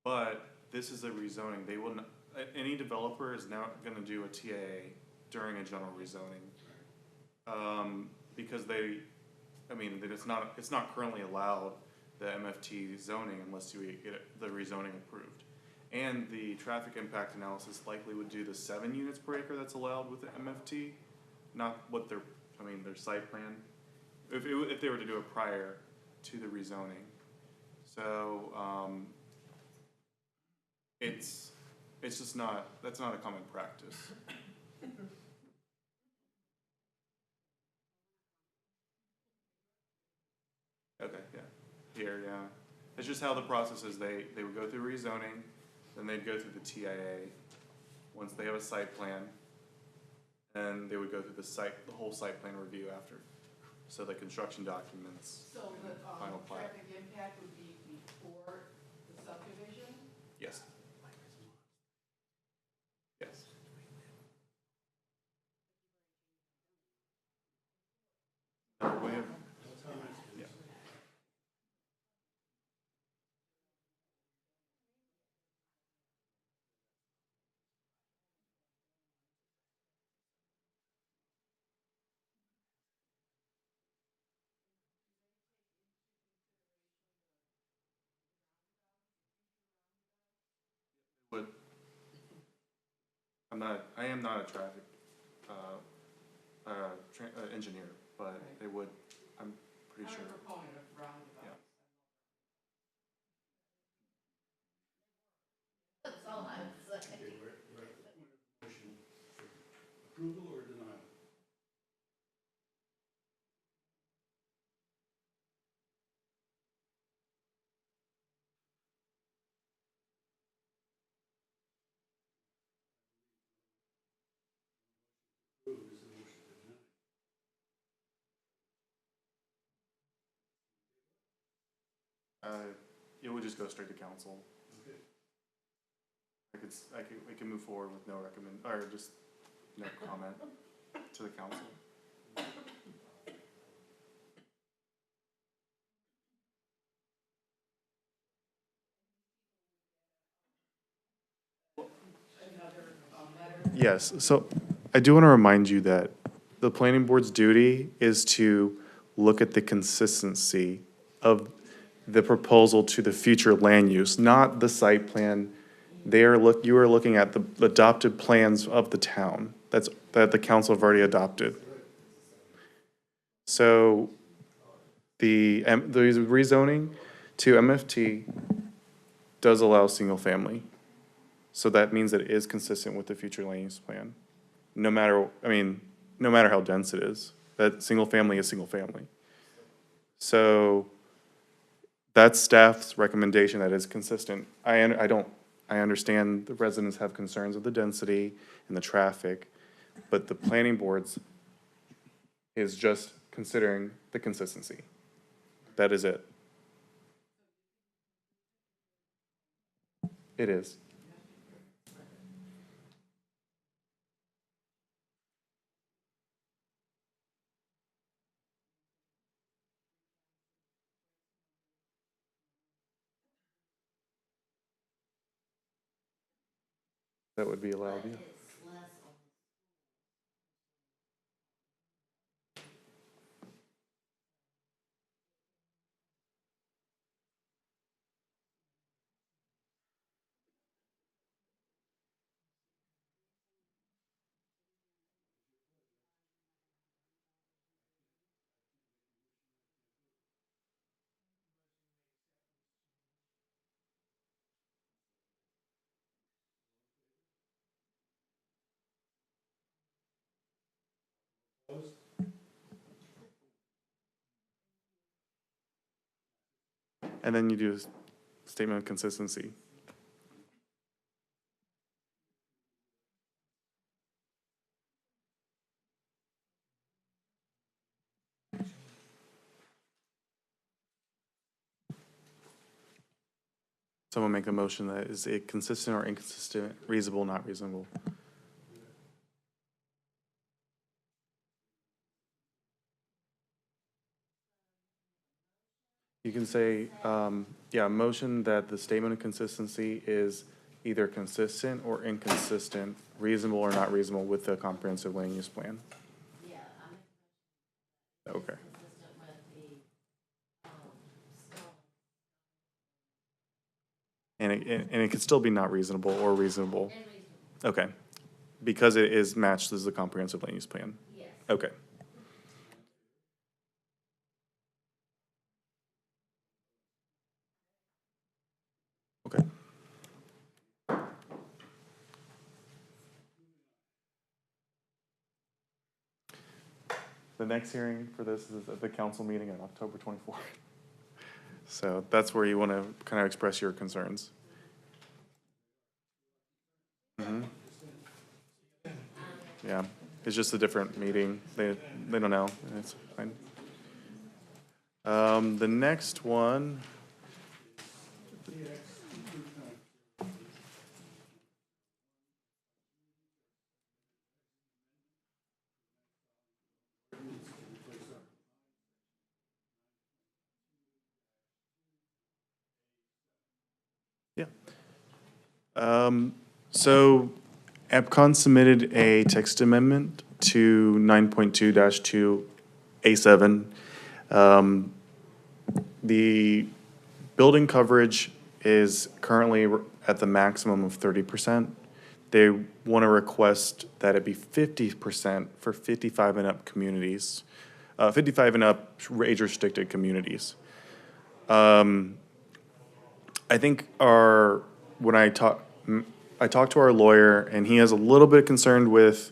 But this is a rezoning. They will not, any developer is now going to do a TIA during a general rezoning. Because I mean, that it's not currently allowed, the MFT zoning, unless you get the rezoning approved. And the traffic impact analysis likely would do the 7 units per acre that's allowed with the MFT, not what their site plan, if they were to do it prior to the rezoning. So, it's just not, that's not a common practice. Okay, yeah, here, yeah. It's just how the process is, they would go through rezoning, then they'd go through the TIA, once they have a site plan, and they would go through the whole site plan review after. So the construction documents, So the, final plat. traffic impact would be before the subdivision? Yes. Yes. We have, yeah. Would, I am not a traffic, engineer, but they would, I'm pretty sure. I'm a proponent of roundabouts. That's all I would say. Okay, we're at the point of motion for approval or denial? Approve is the motion to deny. It would just go straight to council. Okay. We can move forward with no or just no comment to the council. Yes, so I do want to remind you that the planning board's duty is to look at the consistency of the proposal to the future land use, not the site plan. You are looking at the adopted plans of the town, that the council have already adopted. So the rezoning to MFT does allow single family. So that means that it is consistent with the future land use plan. No matter how dense it is, that single family is single family. So that's staff's recommendation, that is consistent. I understand the residents have concerns with the density and the traffic, but the planning board's is just considering the consistency. That is it. It is. That would be allowed, yeah. It's less on And then you do a statement of consistency. Someone make a motion that is it consistent or inconsistent, reasonable, not reasonable. You can say, motion that the statement of consistency is either consistent or inconsistent, reasonable or not reasonable with the comprehensive land use plan. Yeah, Okay. consistent with the And it could still be not reasonable or reasonable? Okay. Because it is matched as the comprehensive land use plan? Yes. Okay. Okay. The next hearing for this is at the council meeting on October 24th. So that's where you want to kind of express your concerns. Mhm. Yeah, it's just a different meeting. They don't know, and it's fine. The next one. Yeah. So EPCON submitted a text amendment to 9.2-2A7. The building coverage is currently at the maximum of 30%. They want to request that it be 50% for 55 and up communities, 55 and up age-restricted communities. I think when I talked to our lawyer, and he is a little bit concerned with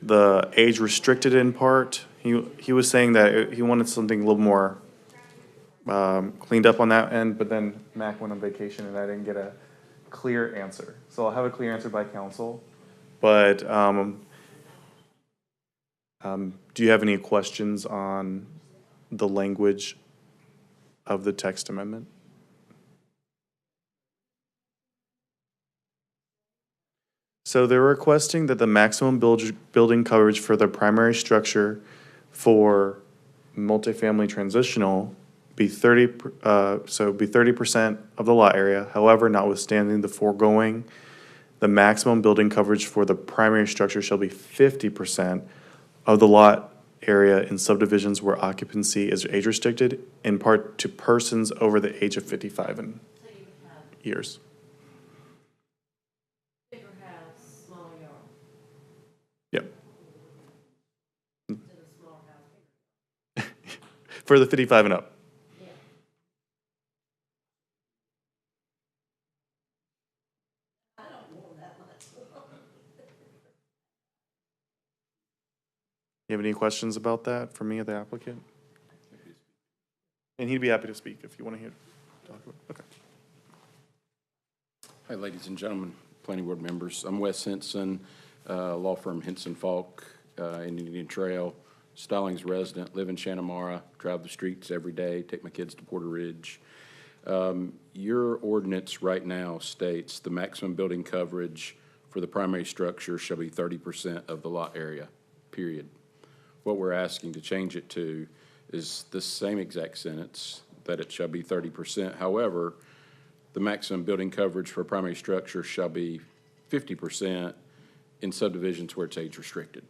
the age restricted in part. He was saying that he wanted something a little more cleaned up on that end, but then Mac went on vacation and I didn't get a clear answer. So I'll have a clear answer by council. But do you have any questions on the language of the text amendment? So they're requesting that the maximum building coverage for the primary structure for multifamily transitional be 30% of the lot area. However, notwithstanding the foregoing, the maximum building coverage for the primary structure shall be 50% of the lot area in subdivisions where occupancy is age restricted, in part to persons over the age of 55 and So you have years. bigger house, small yard, Yep. instead of small house, bigger. For the 55 and up. Yeah. I don't want that much. You have any questions about that for me, the applicant? And he'd be happy to speak if you want to hear. Talk about. Okay. Hi, ladies and gentlemen, planning board members. I'm Wes Henson, law firm Henson Falk in Indian Trail, Stallings resident, live in Shantamara, drive the streets every day, take my kids to Porter Ridge. Your ordinance right now states the maximum building coverage for the primary structure shall be 30% of the lot area, period. What we're asking to change it to is the same exact sentence, that it shall be 30%. However, the maximum building coverage for primary structure shall be 50% in subdivisions where it's age restricted.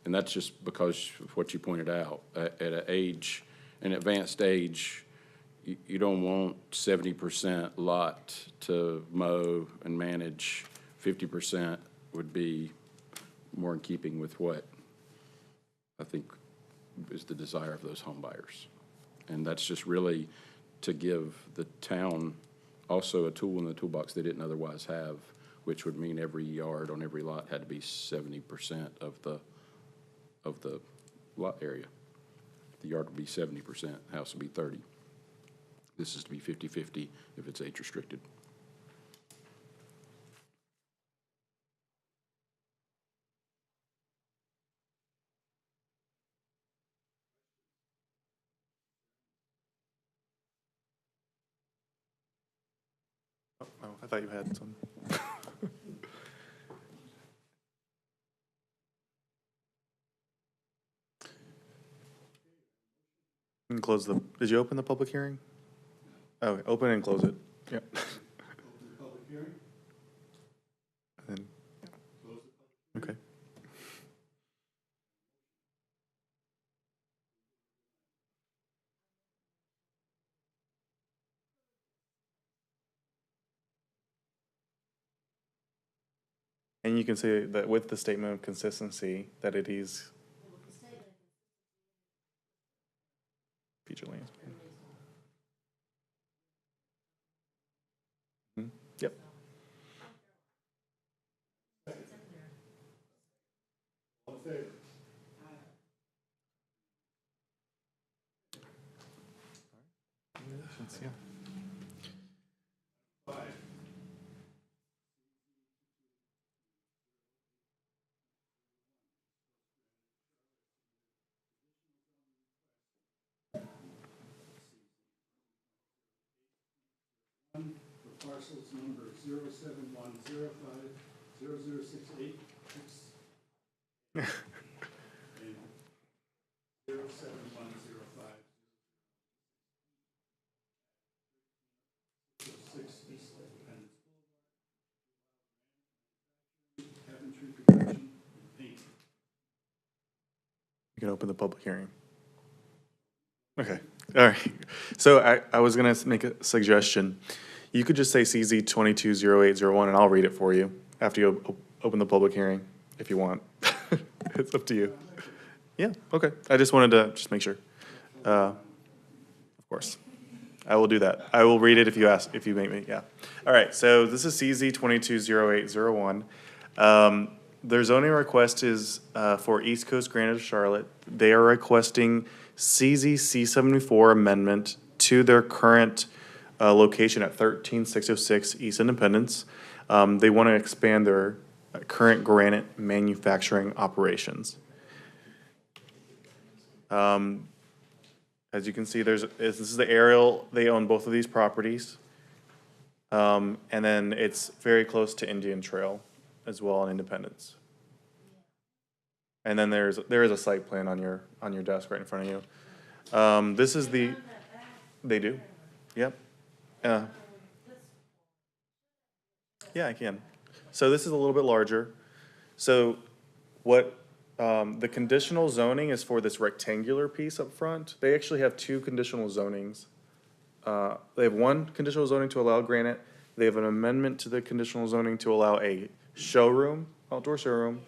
And that's just because of what you pointed out. At an advanced age, you don't want 70% lot to mow and manage. 50% would be more in keeping with what I think is the desire of those home buyers. And that's just really to give the town also a tool in the toolbox they didn't otherwise have, which would mean every yard on every lot had to be 70% of the lot area. The yard would be 70%, house would be 30. This is to be 50-50 if it's age restricted. Oh, I thought you had some. And close did you open the public hearing? Oh, open and close it. Yep. Open the public hearing. And then, Close the public hearing. okay. And you can say that with the statement of consistency, that it is future lands. Yep. All in favor? Yeah. Five. For parcels number 071050068 and 07105 6 East Independence Boulevard, cabinetry production and painting. You can open the public hearing. Okay, all right. So I was gonna make a suggestion. You could just say CZ 220801 and I'll read it for you after you open the public hearing, if you want. It's up to you. Yeah, okay. I just wanted to just make sure. Of course. I will do that. I will read it if you ask, if you make me, yeah. All right, so this is CZ 220801. Their zoning request is for East Coast Granite of Charlotte. They are requesting CZ C74 amendment to their current location at 13606 East Independence. They want to expand their current granite manufacturing operations. As you can see, this is the aerial. They own both of these properties. And then it's very close to Indian Trail as well in Independence. And then there is a site plan on your desk right in front of you. This is the, they do, yep. Yeah, I can. So this is a little bit larger. So what, the conditional zoning is for this rectangular piece up front. They actually have two conditional zonings. They have one conditional zoning to allow granite. They have an amendment to the conditional zoning to allow a showroom, outdoor showroom.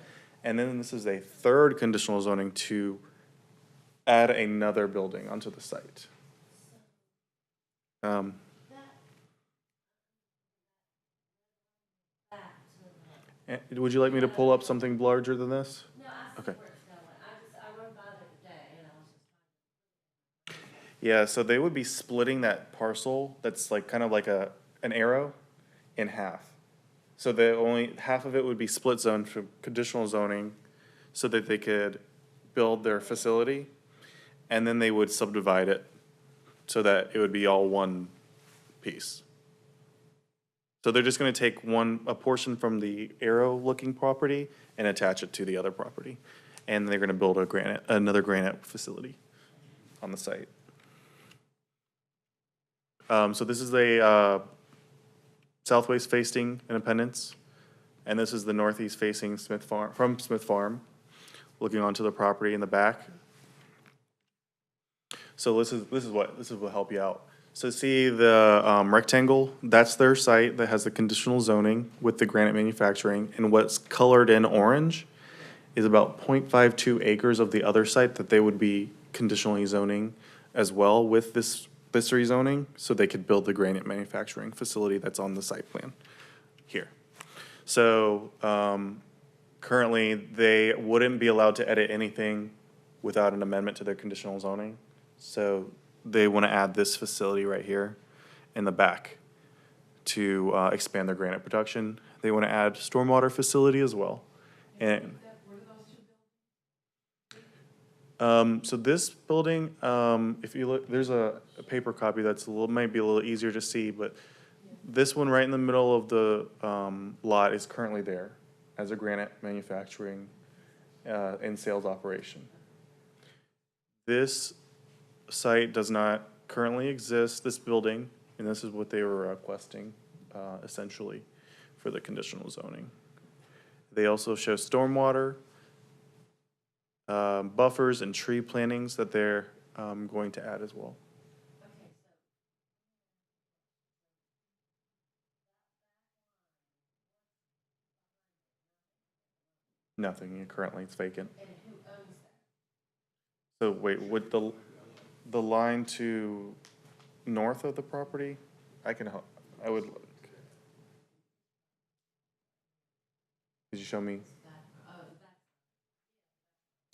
And then this is a third conditional zoning to add another building onto the site. Would you like me to pull up something larger than this? No, I see Okay. where it's going. I rode by there today and I was just Yeah, so they would be splitting that parcel that's like kind of like an arrow in half. So the only half of it would be split zone for conditional zoning so that they could build their facility. And then they would subdivide it so that it would be all one piece. So they're just gonna take a portion from the arrow-looking property and attach it to the other property. And they're gonna build another granite facility on the site. So this is a southwest facing Independence, and this is the northeast facing Smith Farm, looking onto the property in the back. So this will help you out. So see the rectangle, that's their site that has the conditional zoning with the granite manufacturing, and what's colored in orange is about 0.52 acres of the other site that they would be conditionally zoning as well with this rezoning, so they could build the granite manufacturing facility that's on the site plan here. So currently, they wouldn't be allowed to edit anything without an amendment to their conditional zoning. So they want to add this facility right here in the back to expand their granite production. They want to add stormwater facility as well. And so this building, if you look, there's a paper copy that's might be a little easier to see, but this one right in the middle of the lot is currently there as a granite manufacturing and sales operation. This site does not currently exist, this building, and this is what they were requesting essentially for the conditional zoning. They also show stormwater, buffers and tree plantings that they're going to add as well. Nothing, currently it's vacant. And who owns that? So wait, would the line to north of the property, I can help, I would look. Could you show me?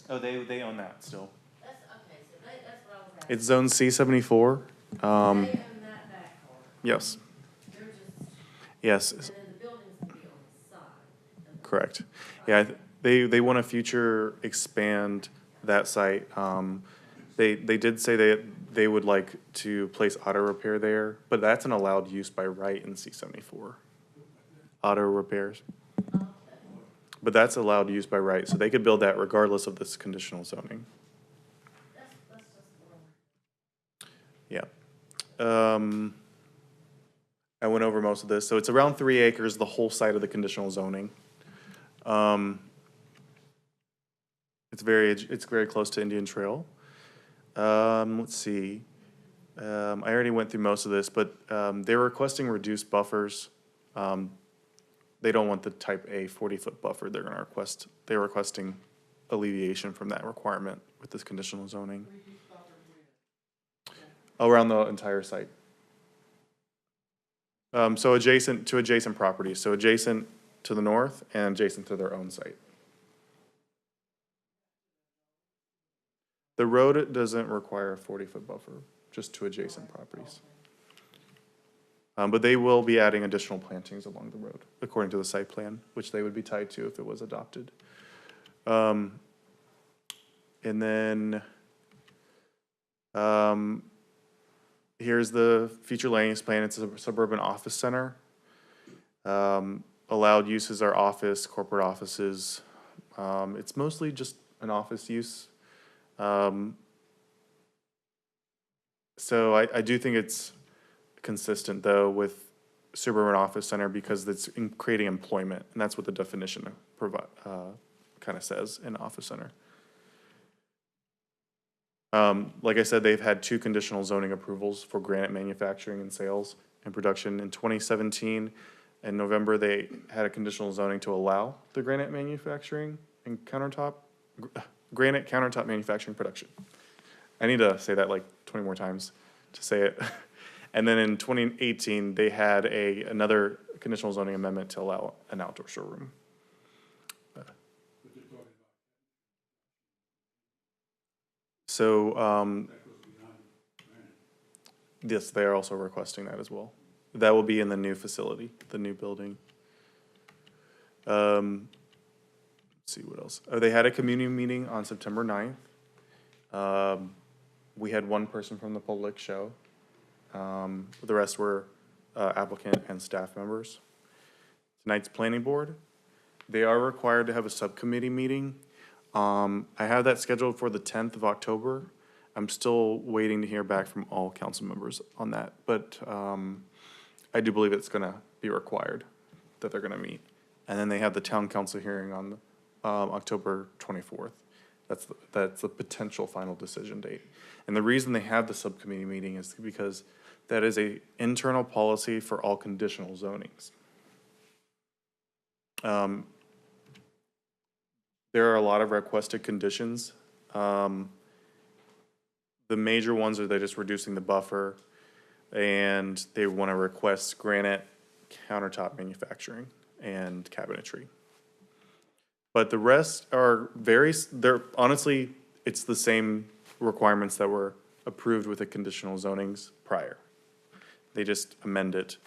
Oh, they own that still. That's, okay, so that's what I was asking. It's zone C74. They own that back part. Yes, They're just, yes, and then the building's gonna be on the side. of the- correct. Yeah, they want to future expand that site. They did say they would like to place auto repair there, but that's an allowed use by right in C74. Auto repairs. But that's allowed use by right, so they could build that regardless of this conditional zoning. That's just a little. Yeah. I went over most of this, so it's around 3 acres, the whole site of the conditional zoning. It's very close to Indian Trail. Let's see. I already went through most of this, but they're requesting reduced buffers. They don't want the type A 40-foot buffer. They're requesting alleviation from that requirement with this conditional zoning. Around the entire site. So adjacent to adjacent properties, so adjacent to the north and adjacent to their own site. The road doesn't require a 40-foot buffer, just to adjacent properties. But they will be adding additional plantings along the road, according to the site plan, which they would be tied to if it was adopted. And then, here's the future land use plan. It's a suburban office center. Allowed uses are office, corporate offices. It's mostly just an office use. So I do think it's consistent though with suburban office center because it's creating employment, and that's what the definition kind of says in office center. Like I said, they've had 2 conditional zoning approvals for granite manufacturing and sales and production. In 2017, in November, they had a conditional zoning to allow the granite manufacturing and granite countertop manufacturing production. I need to say that like 20 more times to say it. And then in 2018, they had another conditional zoning amendment to allow an outdoor showroom. So, yes, they are also requesting that as well. That will be in the new facility, the new building. Let's see what else. Oh, they had a community meeting on September 9th. We had 1 person from the public show. The rest were applicant and staff members. Tonight's planning board, they are required to have a subcommittee meeting. I have that scheduled for the 10th of October. I'm still waiting to hear back from all council members on that, but I do believe it's gonna be required that they're gonna meet. And then they have the town council hearing on October 24th. That's the potential final decision date. And the reason they have the subcommittee meeting is because that is a internal policy for all conditional zonings. There are a lot of requested conditions. The major ones are they're just reducing the buffer, and they want to request granite countertop manufacturing and cabinetry. But the rest are they're honestly, it's the same requirements that were approved with the conditional zonings prior. They just amend it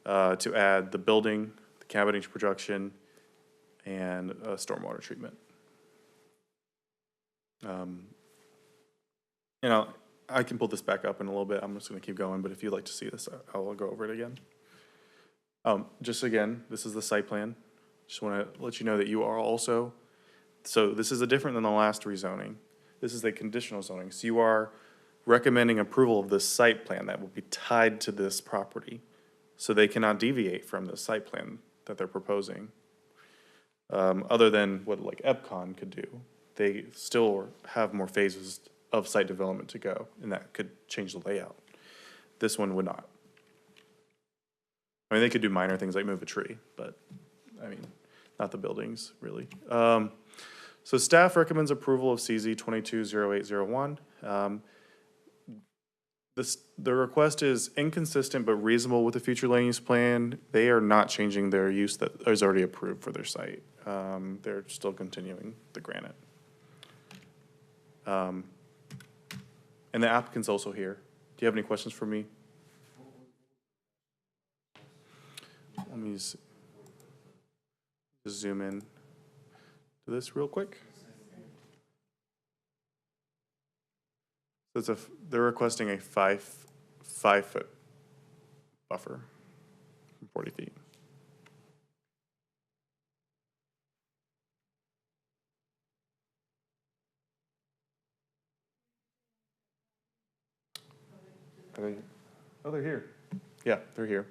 to add the building, the cabinetry production, and stormwater treatment. You know, I can pull this back up in a little bit. I'm just gonna keep going, but if you'd like to see this, I'll go over it again. Just again, this is the site plan. Just wanna let you know that you are also, so this is different than the last rezoning. This is a conditional zoning. So you are recommending approval of this site plan that will be tied to this property. So they cannot deviate from the site plan that they're proposing. Other than what like EPCON could do. They still have more phases of site development to go, and that could change the layout. This one would not. I mean, they could do minor things like move a tree, but, I mean, not the buildings, really. So staff recommends approval of CZ 220801. The request is inconsistent but reasonable with the future land use plan. They are not changing their use that is already approved for their site. They're still continuing the granite. And the applicant's also here. Do you have any questions for me? Let me just zoom in to this real quick. So they're requesting a five foot buffer from 40 feet. Are they, oh, they're here. Yeah, they're here.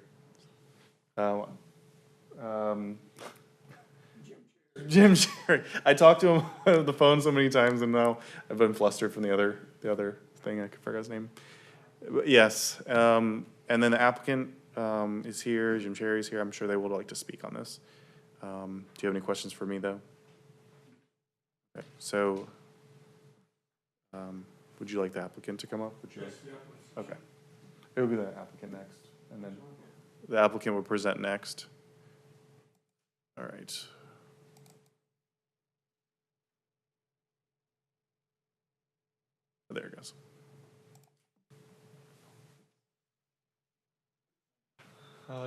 Jim Sherry. I talked to him on the phone so many times, and now I've been flustered from the other thing. I forgot his name. But yes, and then the applicant is here. Jim Sherry's here. I'm sure they would like to speak on this. Do you have any questions for me, though? Okay, so would you like the applicant to come up? Would you? Yes, yeah, please. Okay. It would be the applicant next, and then the applicant would present next. All right. There it goes.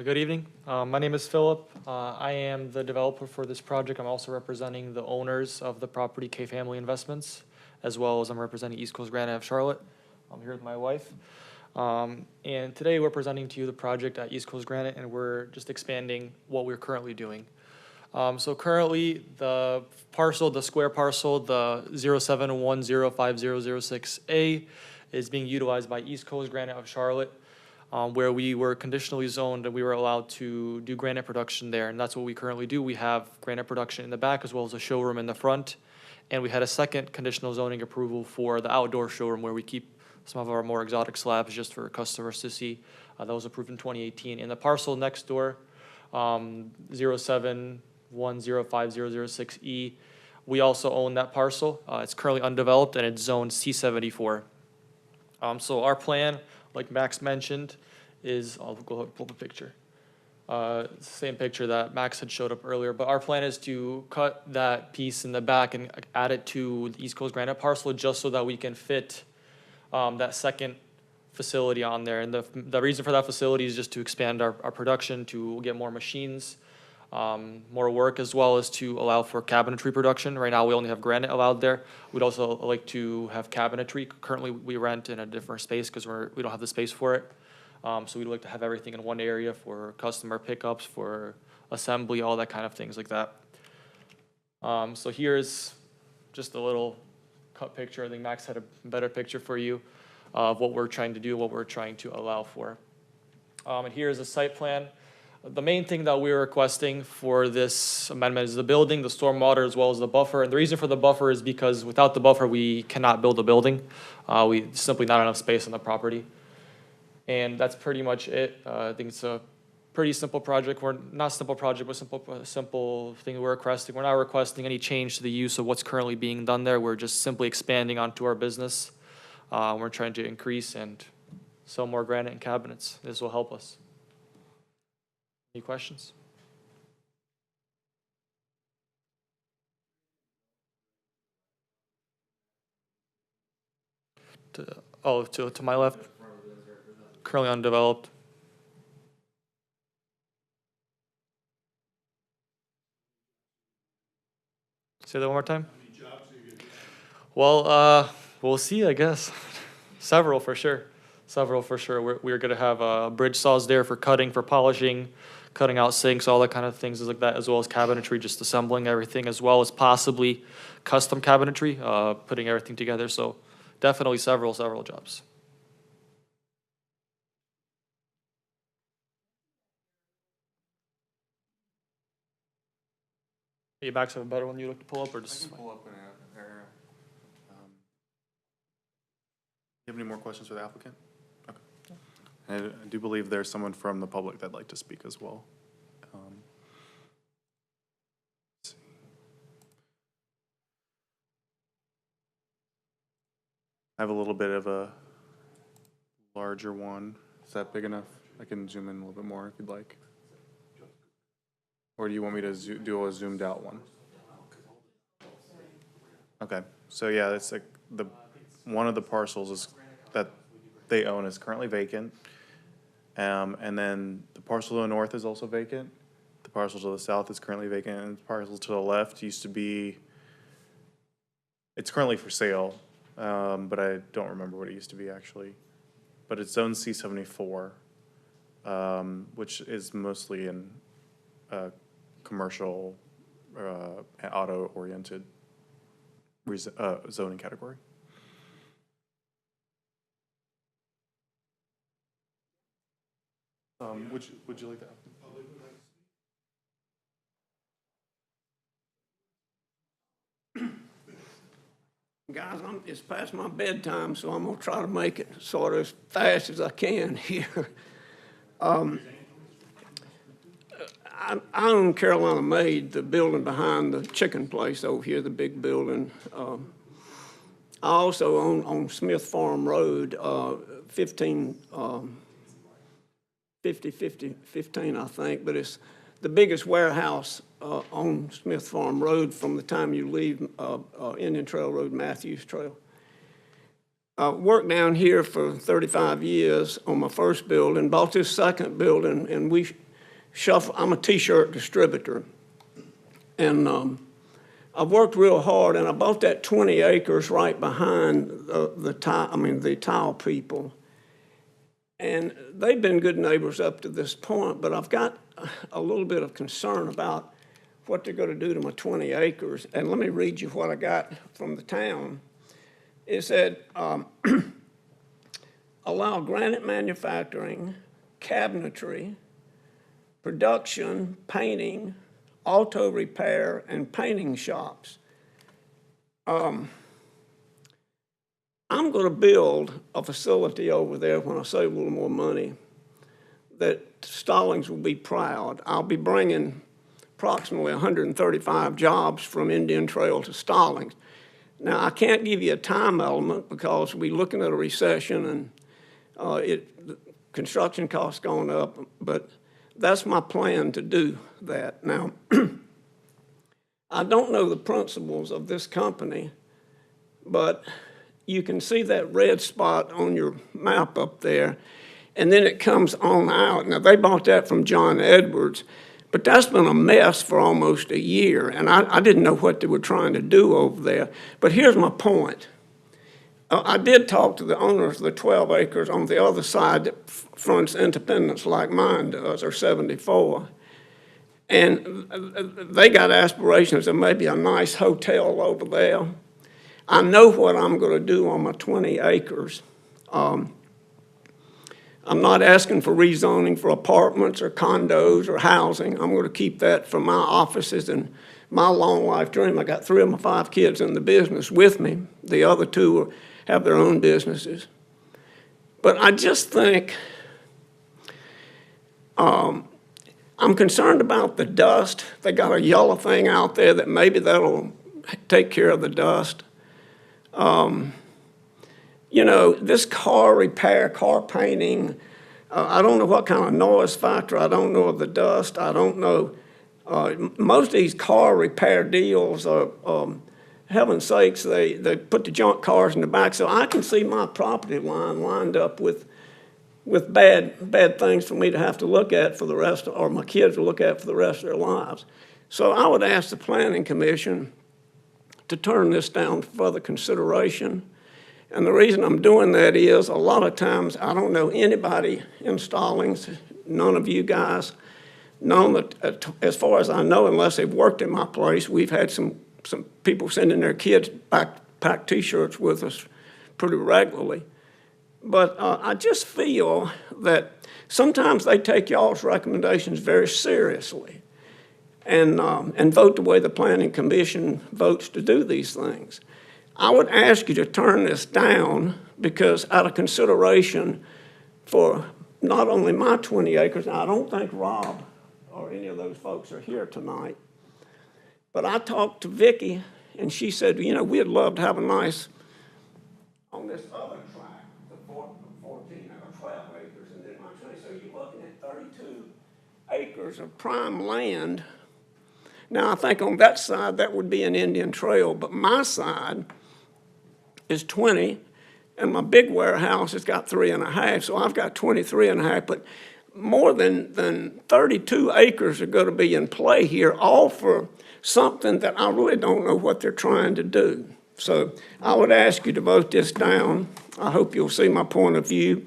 Good evening. My name is Philip. I am the developer for this project. I'm also representing the owners of the property, K Family Investments, as well as I'm representing East Coast Granite of Charlotte. I'm here with my wife. And today we're presenting to you the project at East Coast Granite, and we're just expanding what we're currently doing. So currently the parcel, the square parcel, the 07105006A is being utilized by East Coast Granite of Charlotte, where we were conditionally zoned and we were allowed to do granite production there. And that's what we currently do. We have granite production in the back as well as a showroom in the front. And we had a second conditional zoning approval for the outdoor showroom where we keep some of our more exotic slabs just for customers to see. That was approved in 2018. In the parcel next door, 07105006E, we also own that parcel. It's currently undeveloped and it's zoned C74. So our plan, like Max mentioned, is, I'll go ahead and pull up a picture. Same picture that Max had showed up earlier, but our plan is to cut that piece in the back and add it to the East Coast Granite parcel just so that we can fit that second facility on there. And the reason for that facility is just to expand our production, to get more machines, more work, as well as to allow for cabinetry production. Right now, we only have granite allowed there. We'd also like to have cabinetry. Currently, we rent in a different space because we don't have the space for it. So we'd like to have everything in one area for customer pickups, for assembly, all that kind of things like that. So here's just a little cut picture. I think Max had a better picture for you of what we're trying to do, what we're trying to allow for. And here's a site plan. The main thing that we're requesting for this amendment is the building, the stormwater, as well as the buffer. And the reason for the buffer is because without the buffer, we cannot build a building. We simply not enough space on the property. And that's pretty much it. I think it's a pretty simple project. We're not simple project, but simple thing we're requesting. We're not requesting any change to the use of what's currently being done there. We're just simply expanding onto our business. We're trying to increase and sell more granite and cabinets. This will help us. Any questions? To my left, currently undeveloped. Say that one more time. How many jobs are you gonna get? Well, we'll see, I guess. Several for sure. Several for sure. We're going to have bridge saws there for cutting, for polishing, cutting out sinks, all that kind of things like that, as well as cabinetry, just assembling everything, as well as possibly custom cabinetry, putting everything together. So definitely several jobs. You Max have a better one you'd like to pull up, or just? I can pull up an area. You have any more questions for the applicant? Okay. I do believe there's someone from the public that'd like to speak as well. I have a little bit of a larger one. Is that big enough? I can zoom in a little bit more if you'd like. Or do you want me to do a zoomed out one? Okay, so yeah, it's like one of the parcels is that they own is currently vacant. And then the parcel to the north is also vacant. The parcel to the south is currently vacant, and the parcel to the left used to be, it's currently for sale, but I don't remember what it used to be actually. But it's zone C-74, which is mostly in commercial, auto-oriented zoning category. Would you like that? Guys, it's past my bedtime, so I'm gonna try to make it sort of as fast as I can here. I own Carolina Made, the building behind the chicken place over here, the big building. I also own on Smith Farm Road, 15, I think, but it's the biggest warehouse on Smith Farm Road from the time you leave Indian Trail Road, Matthews Trail. Worked down here for 35 years on my first building, bought this second building, and I'm a T-shirt distributor. And I've worked real hard, and I bought that 20 acres right behind the tile people. And they've been good neighbors up to this point, but I've got a little bit of concern about what they're going to do to my 20 acres. And let me read you what I got from the town. It said, allow granite manufacturing, cabinetry, production, painting, auto repair, and painting shops. I'm going to build a facility over there when I save a little more money that Stallings will be proud. I'll be bringing approximately 135 jobs from Indian Trail to Stallings. Now, I can't give you a time element because we're looking at a recession and construction costs going up, but that's my plan to do that. Now, I don't know the principles of this company, but you can see that red spot on your map up there, and then it comes on out. Now, they bought that from John Edwards, but that's been a mess for almost a year, and I didn't know what they were trying to do over there. But here's my point. I did talk to the owners of the 12 acres on the other side that fronts Independence like mine does, or 74. And they got aspirations of maybe a nice hotel over there. I know what I'm going to do on my 20 acres. I'm not asking for rezoning for apartments or condos or housing. I'm going to keep that for my offices and my long life dream. I got 3 of my 5 kids in the business with me. The other 2 have their own businesses. But I just think I'm concerned about the dust. They got a yellow thing out there that maybe that'll take care of the dust. You know, this car repair, car painting, I don't know what kind of noise factor. I don't know of the dust. I don't know. Most of these car repair deals are, heaven's sakes, they put the junk cars in the back. So I can see my property line lined up with bad things for me to have to look at for the rest, or my kids to look at for the rest of their lives. So I would ask the Planning Commission to turn this down for further consideration. And the reason I'm doing that is a lot of times I don't know anybody in Stallings, none of you guys, know that, as far as I know, unless they've worked in my place, we've had some people sending their kids backpack T-shirts with us pretty regularly. But I just feel that sometimes they take y'all's recommendations very seriously and vote the way the Planning Commission votes to do these things. I would ask you to turn this down because out of consideration for not only my 20 acres, now I don't think Rob or any of those folks are here tonight, but I talked to Vicki and she said, you know, we'd love to have a nice on this other tract, the 14 or 12 acres, and then like I say, so you're looking at 32 acres of prime land. Now, I think on that side, that would be an Indian Trail, but my side is 20, and my big warehouse has got 3.5, so I've got 23.5, but more than 32 acres are gonna be in play here, all for something that I really don't know what they're trying to do. So I would ask you to vote this down. I hope you'll see my point of view,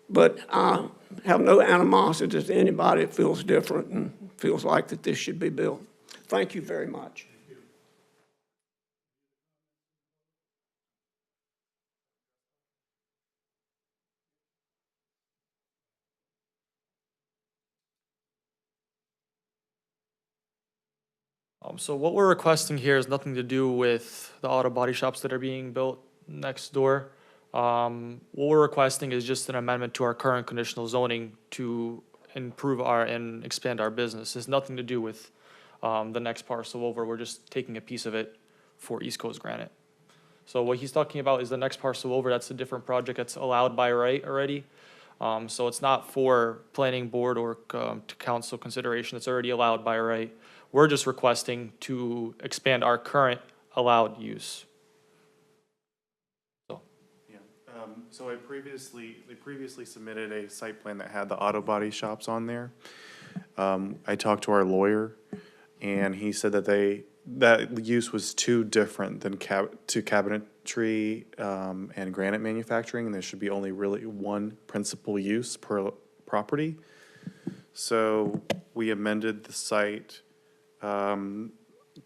but I have no animosity to anybody that feels different and feels like that this should be built. Thank you very much. So what we're requesting here has nothing to do with the auto body shops that are being built next door. What we're requesting is just an amendment to our current conditional zoning to improve and expand our business. It's nothing to do with, the next parcel over. We're just taking a piece of it for East Coast Granite. So what he's talking about is the next parcel over. That's a different project that's allowed by right already. So it's not for planning board or, to council consideration. It's already allowed by right. We're just requesting to expand our current allowed use. So, Yeah, so they previously submitted a site plan that had the auto body shops on there. I talked to our lawyer, and he said that that use was too different than cabinetry, and granite manufacturing, and there should be only really one principal use per property. So we amended the site,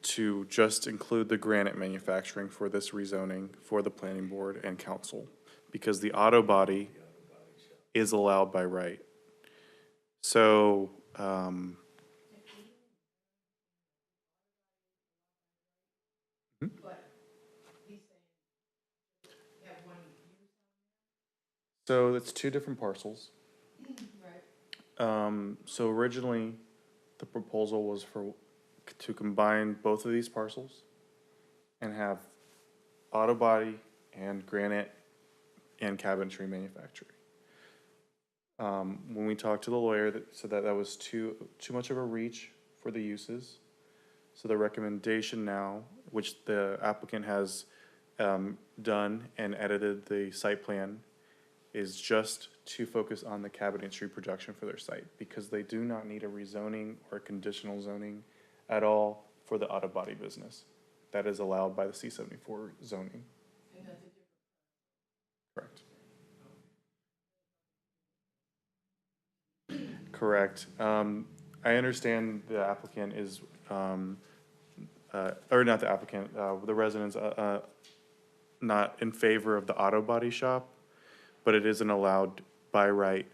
to just include the granite manufacturing for this rezoning for the planning board and council, because the auto body is allowed by right. So, so it's two different parcels. So originally, the proposal was to combine both of these parcels and have auto body and granite and cabinetry manufacturing. When we talked to the lawyer, that said that was too much of a reach for the uses. So the recommendation now, which the applicant has done and edited the site plan, is just to focus on the cabinetry production for their site, because they do not need a rezoning or conditional zoning at all for the auto body business. That is allowed by the C-74 zoning. Correct. Correct. I understand the applicant is, or not the applicant, the residents, not in favor of the auto body shop, but it is an allowed by right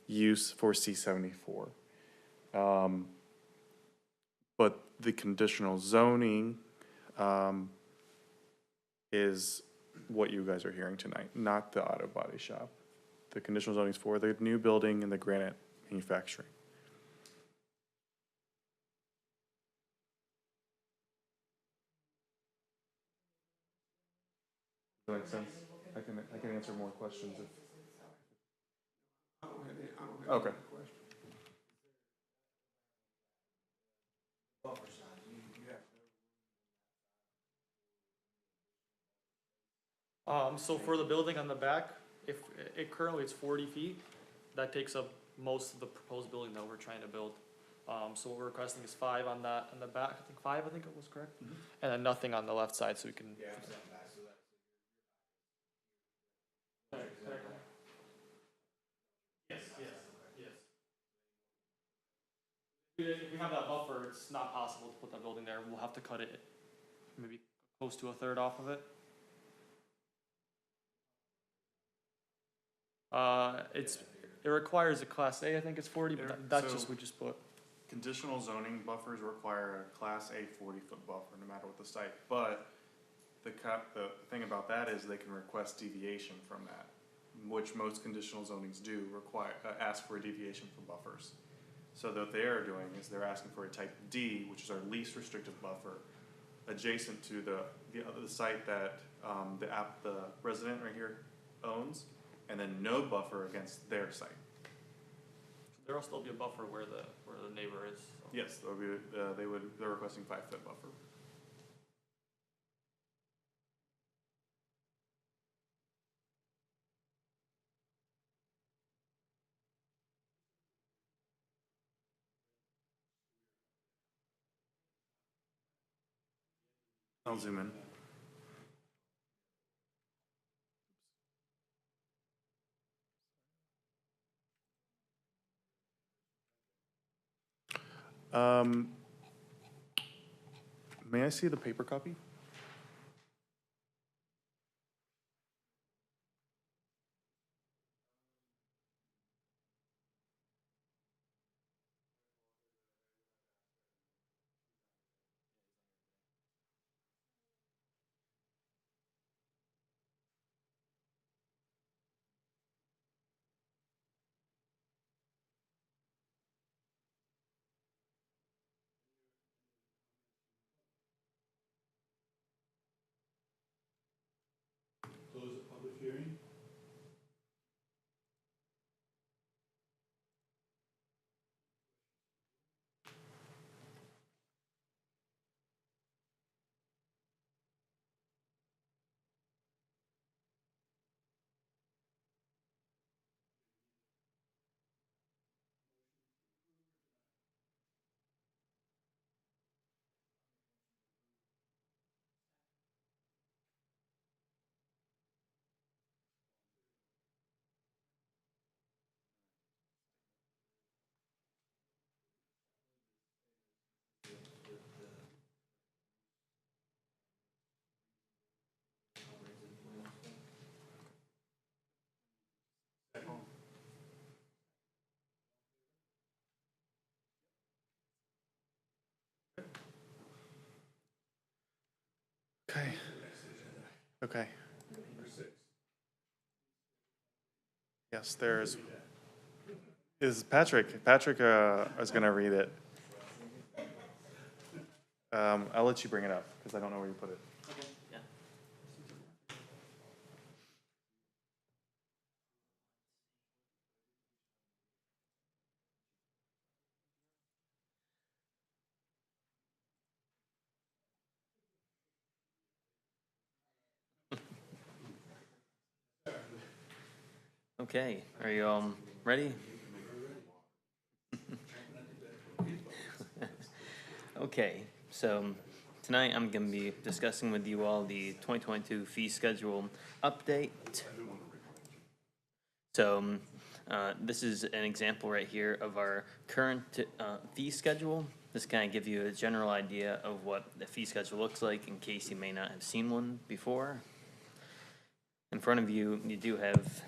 use for C-74. But the conditional zoning, is what you guys are hearing tonight, not the auto body shop. The conditional zoning is for the new building and the granite manufacturing. Does that make sense? I can answer more questions if. Okay. So for the building on the back, if it currently it's 40 feet, that takes up most of the proposed building that we're trying to build. So what we're requesting is 5 on that, on the back, I think 5, I think it was correct? And then nothing on the left side, so we can. If we have that buffer, it's not possible to put that building there. We'll have to cut it maybe close to a third off of it. It requires a class A, I think it's 40, but that's So- just, we just put. Conditional zoning buffers require a class A 40-foot buffer, no matter what the site, but the thing about that is they can request deviation from that, which most conditional zonings do require, ask for a deviation from buffers. So what they are doing is they're asking for a type D, which is our least restrictive buffer, adjacent to the site that, the resident right here owns, and then no buffer against their site. There'll still be a buffer where the neighbor is. So. Yes, there'll be, they're requesting 5-foot buffer. I'll zoom in. May I see the paper copy? Close the public hearing. Okay. Okay. Yes, is Patrick. Patrick is going to read it. I'll let you bring it up because I don't know where you put it. Okay. Yeah. Okay, are you ready? Okay, so tonight I'm going to be discussing with you all the 2022 fee schedule update. So this is an example right here of our current fee schedule. This kind of give you a general idea of what the fee schedule looks like in case you may not have seen one before. In front of you, you do have,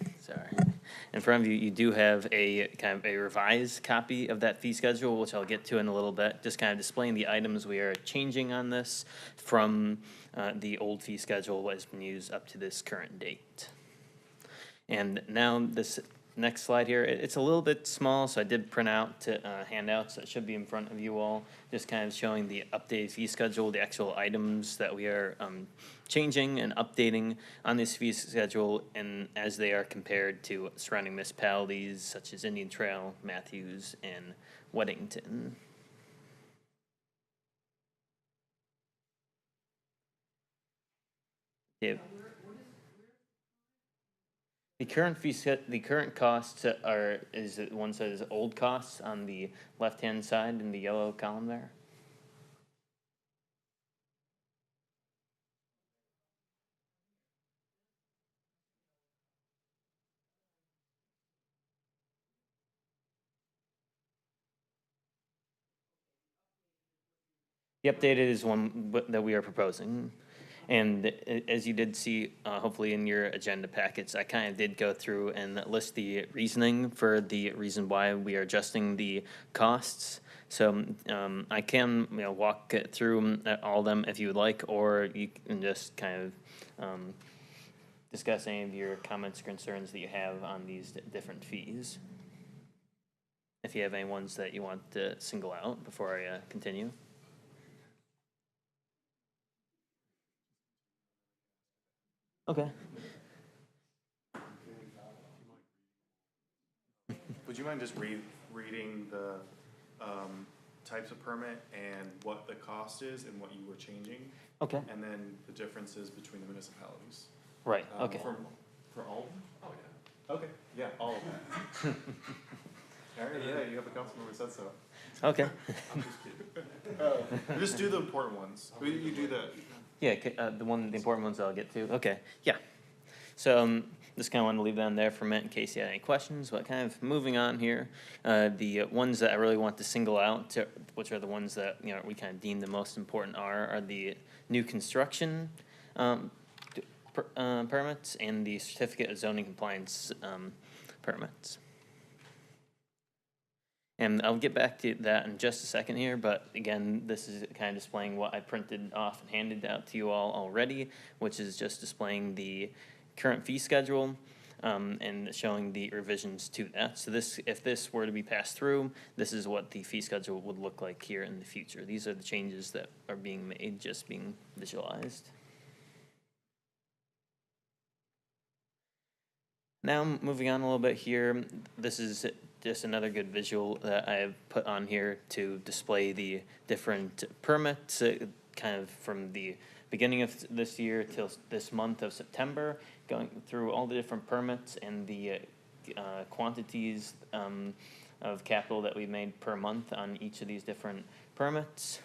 in front of you, you do have a kind of a revised copy of that fee schedule, which I'll get to in a little bit, just kind of displaying the items we are changing on this from the old fee schedule that has been used up to this current date. And now this next slide here, it's a little bit small, so I did print out handouts that should be in front of you all, just kind of showing the updated fee schedule, the actual items that we are changing and updating on this fee schedule, and as they are compared to surrounding municipalities such as Indian Trail, Matthews, and Weddington. Yeah. The current the current costs is one says old costs on the left-hand side in the yellow column there. The updated is one that we are proposing. And as you did see, hopefully in your agenda packets, I kind of did go through and list the reasoning for the reason why we are adjusting the costs. So I can walk through all of them if you would like, or you can just kind of discuss any of your comments or concerns that you have on these different fees. If you have any ones that you want to single out before I continue. Okay. Would you mind just reading the types of permit and what the cost is and what you were changing? Okay. And then the differences between the municipalities? Right, okay. For all of them? Oh, yeah. Okay, yeah, all of them. All right, yeah, you have a council member who said so. Okay. I'm just kidding. Just do the important ones. You do the, Yeah, the important ones I'll get to. Okay, yeah. So just kind of wanted to leave that in there for a minute in case you had any questions. But kind of moving on here, the ones that I really want to single out, which are the ones that we kind of deem the most important, are the new construction permits and the certificate of zoning compliance permits. And I'll get back to that in just a second here, but again, this is kind of displaying what I printed off and handed out to you all already, which is just displaying the current fee schedule and showing the revisions to that. So this, if this were to be passed through, this is what the fee schedule would look like here in the future. These are the changes that are being made, just being visualized. Now, moving on a little bit here, this is just another good visual that I have put on here to display the different permits, kind of from the beginning of this year till this month of September, going through all the different permits and the quantities of capital that we made per month on each of these different permits.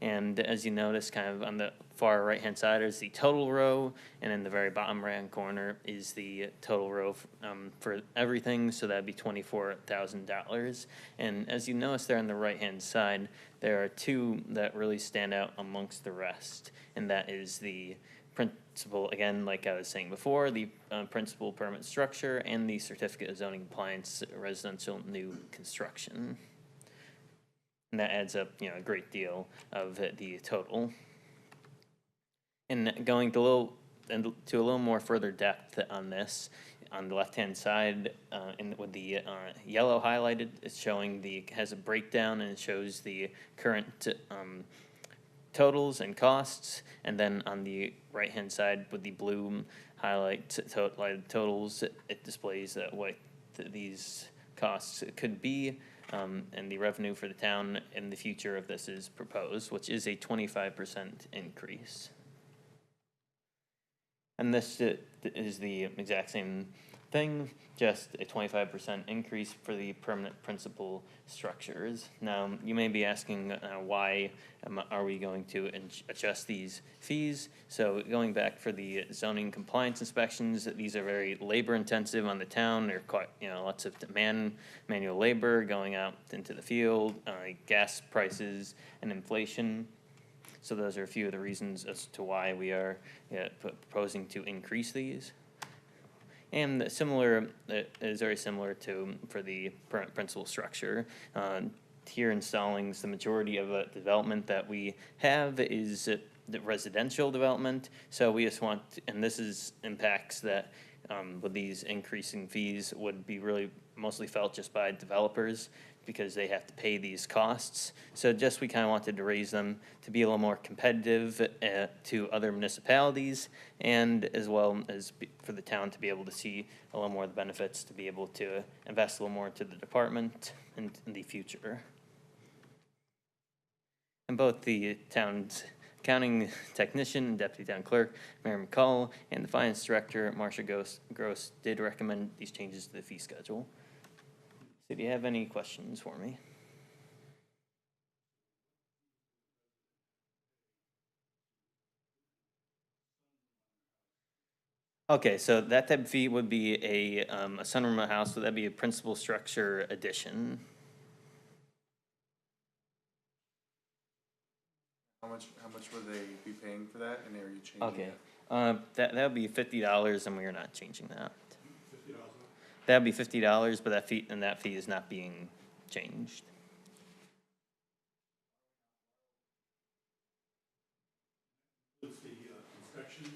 And as you notice, kind of on the far right-hand side is the total row, and in the very bottom right-hand corner is the total row for everything, so that'd be $24,000. And as you notice there on the right-hand side, there are two that really stand out amongst the rest, and that is the principal, again, like I was saying before, the principal permit structure and the certificate of zoning compliance residential new construction. And that adds up, a great deal of the total. And going to a little more further depth on this, on the left-hand side, with the yellow highlighted, it's showing has a breakdown and it shows the current totals and costs. And then on the right-hand side with the blue highlighted totals, it displays what these costs could be. And the revenue for the town in the future of this is proposed, which is a 25% increase. And this is the exact same thing, just a 25% increase for the permanent principal structures. Now, you may be asking why are we going to adjust these fees? So going back for the zoning compliance inspections, these are very labor intensive on the town. They're quite, lots of manual labor going out into the field, gas prices and inflation. So those are a few of the reasons as to why we are proposing to increase these. And similar, it is very similar to for the principal structure. Here in Stallings, the majority of the development that we have is the residential development. So we just want, and this is impacts that with these increasing fees would be really mostly felt just by developers because they have to pay these costs. So just we kind of wanted to raise them to be a little more competitive to other municipalities, and as well as for the town to be able to see a little more of the benefits, to be able to invest a little more into the department in the future. And both the town's accounting technician and deputy town clerk, Mary McCall, and the finance director, Marcia Gross, did recommend these changes to the fee schedule. So do you have any questions for me? Okay, so that type of fee would be a sunroom house, so that'd be a principal structure addition. how much would they be paying for that, and are you changing Okay, it? that would be $50, and we are not changing that. $50. That'd be $50, but that fee is not being changed. Includes the inspections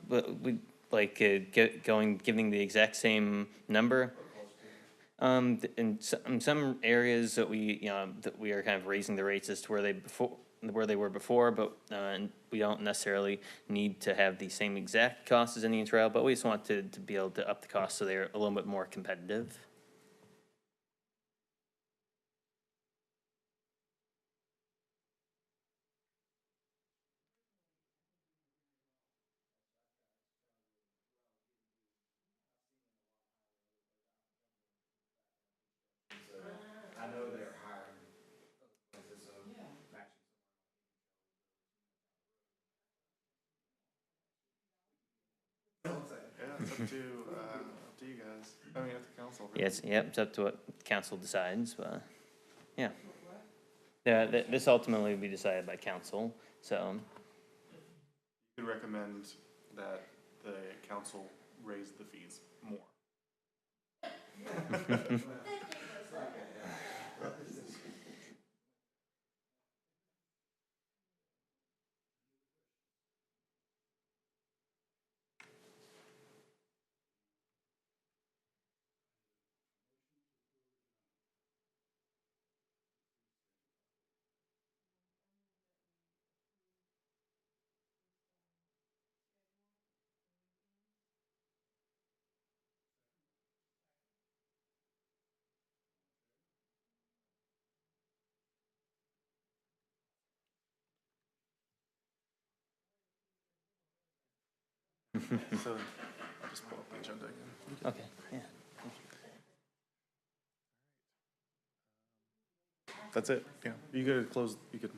But we like giving the exact same number. In some areas that that we are kind of raising the rates as to where they were before, but, and we don't necessarily need to have the same exact cost as Indian Trail, but we just want to be able to up the cost so they're a little bit more competitive. I know they're hiring places, so matching somewhere. Yeah, it's up to you guys. I mean, up to council. Really. Yes, yep, it's up to what council decides, but, yeah. Yeah, this ultimately will be decided by council, so. You could recommend that the council raise the fees more. So I'll just pull up the agenda again. Okay, yeah. That's it. Yeah, you could close. You could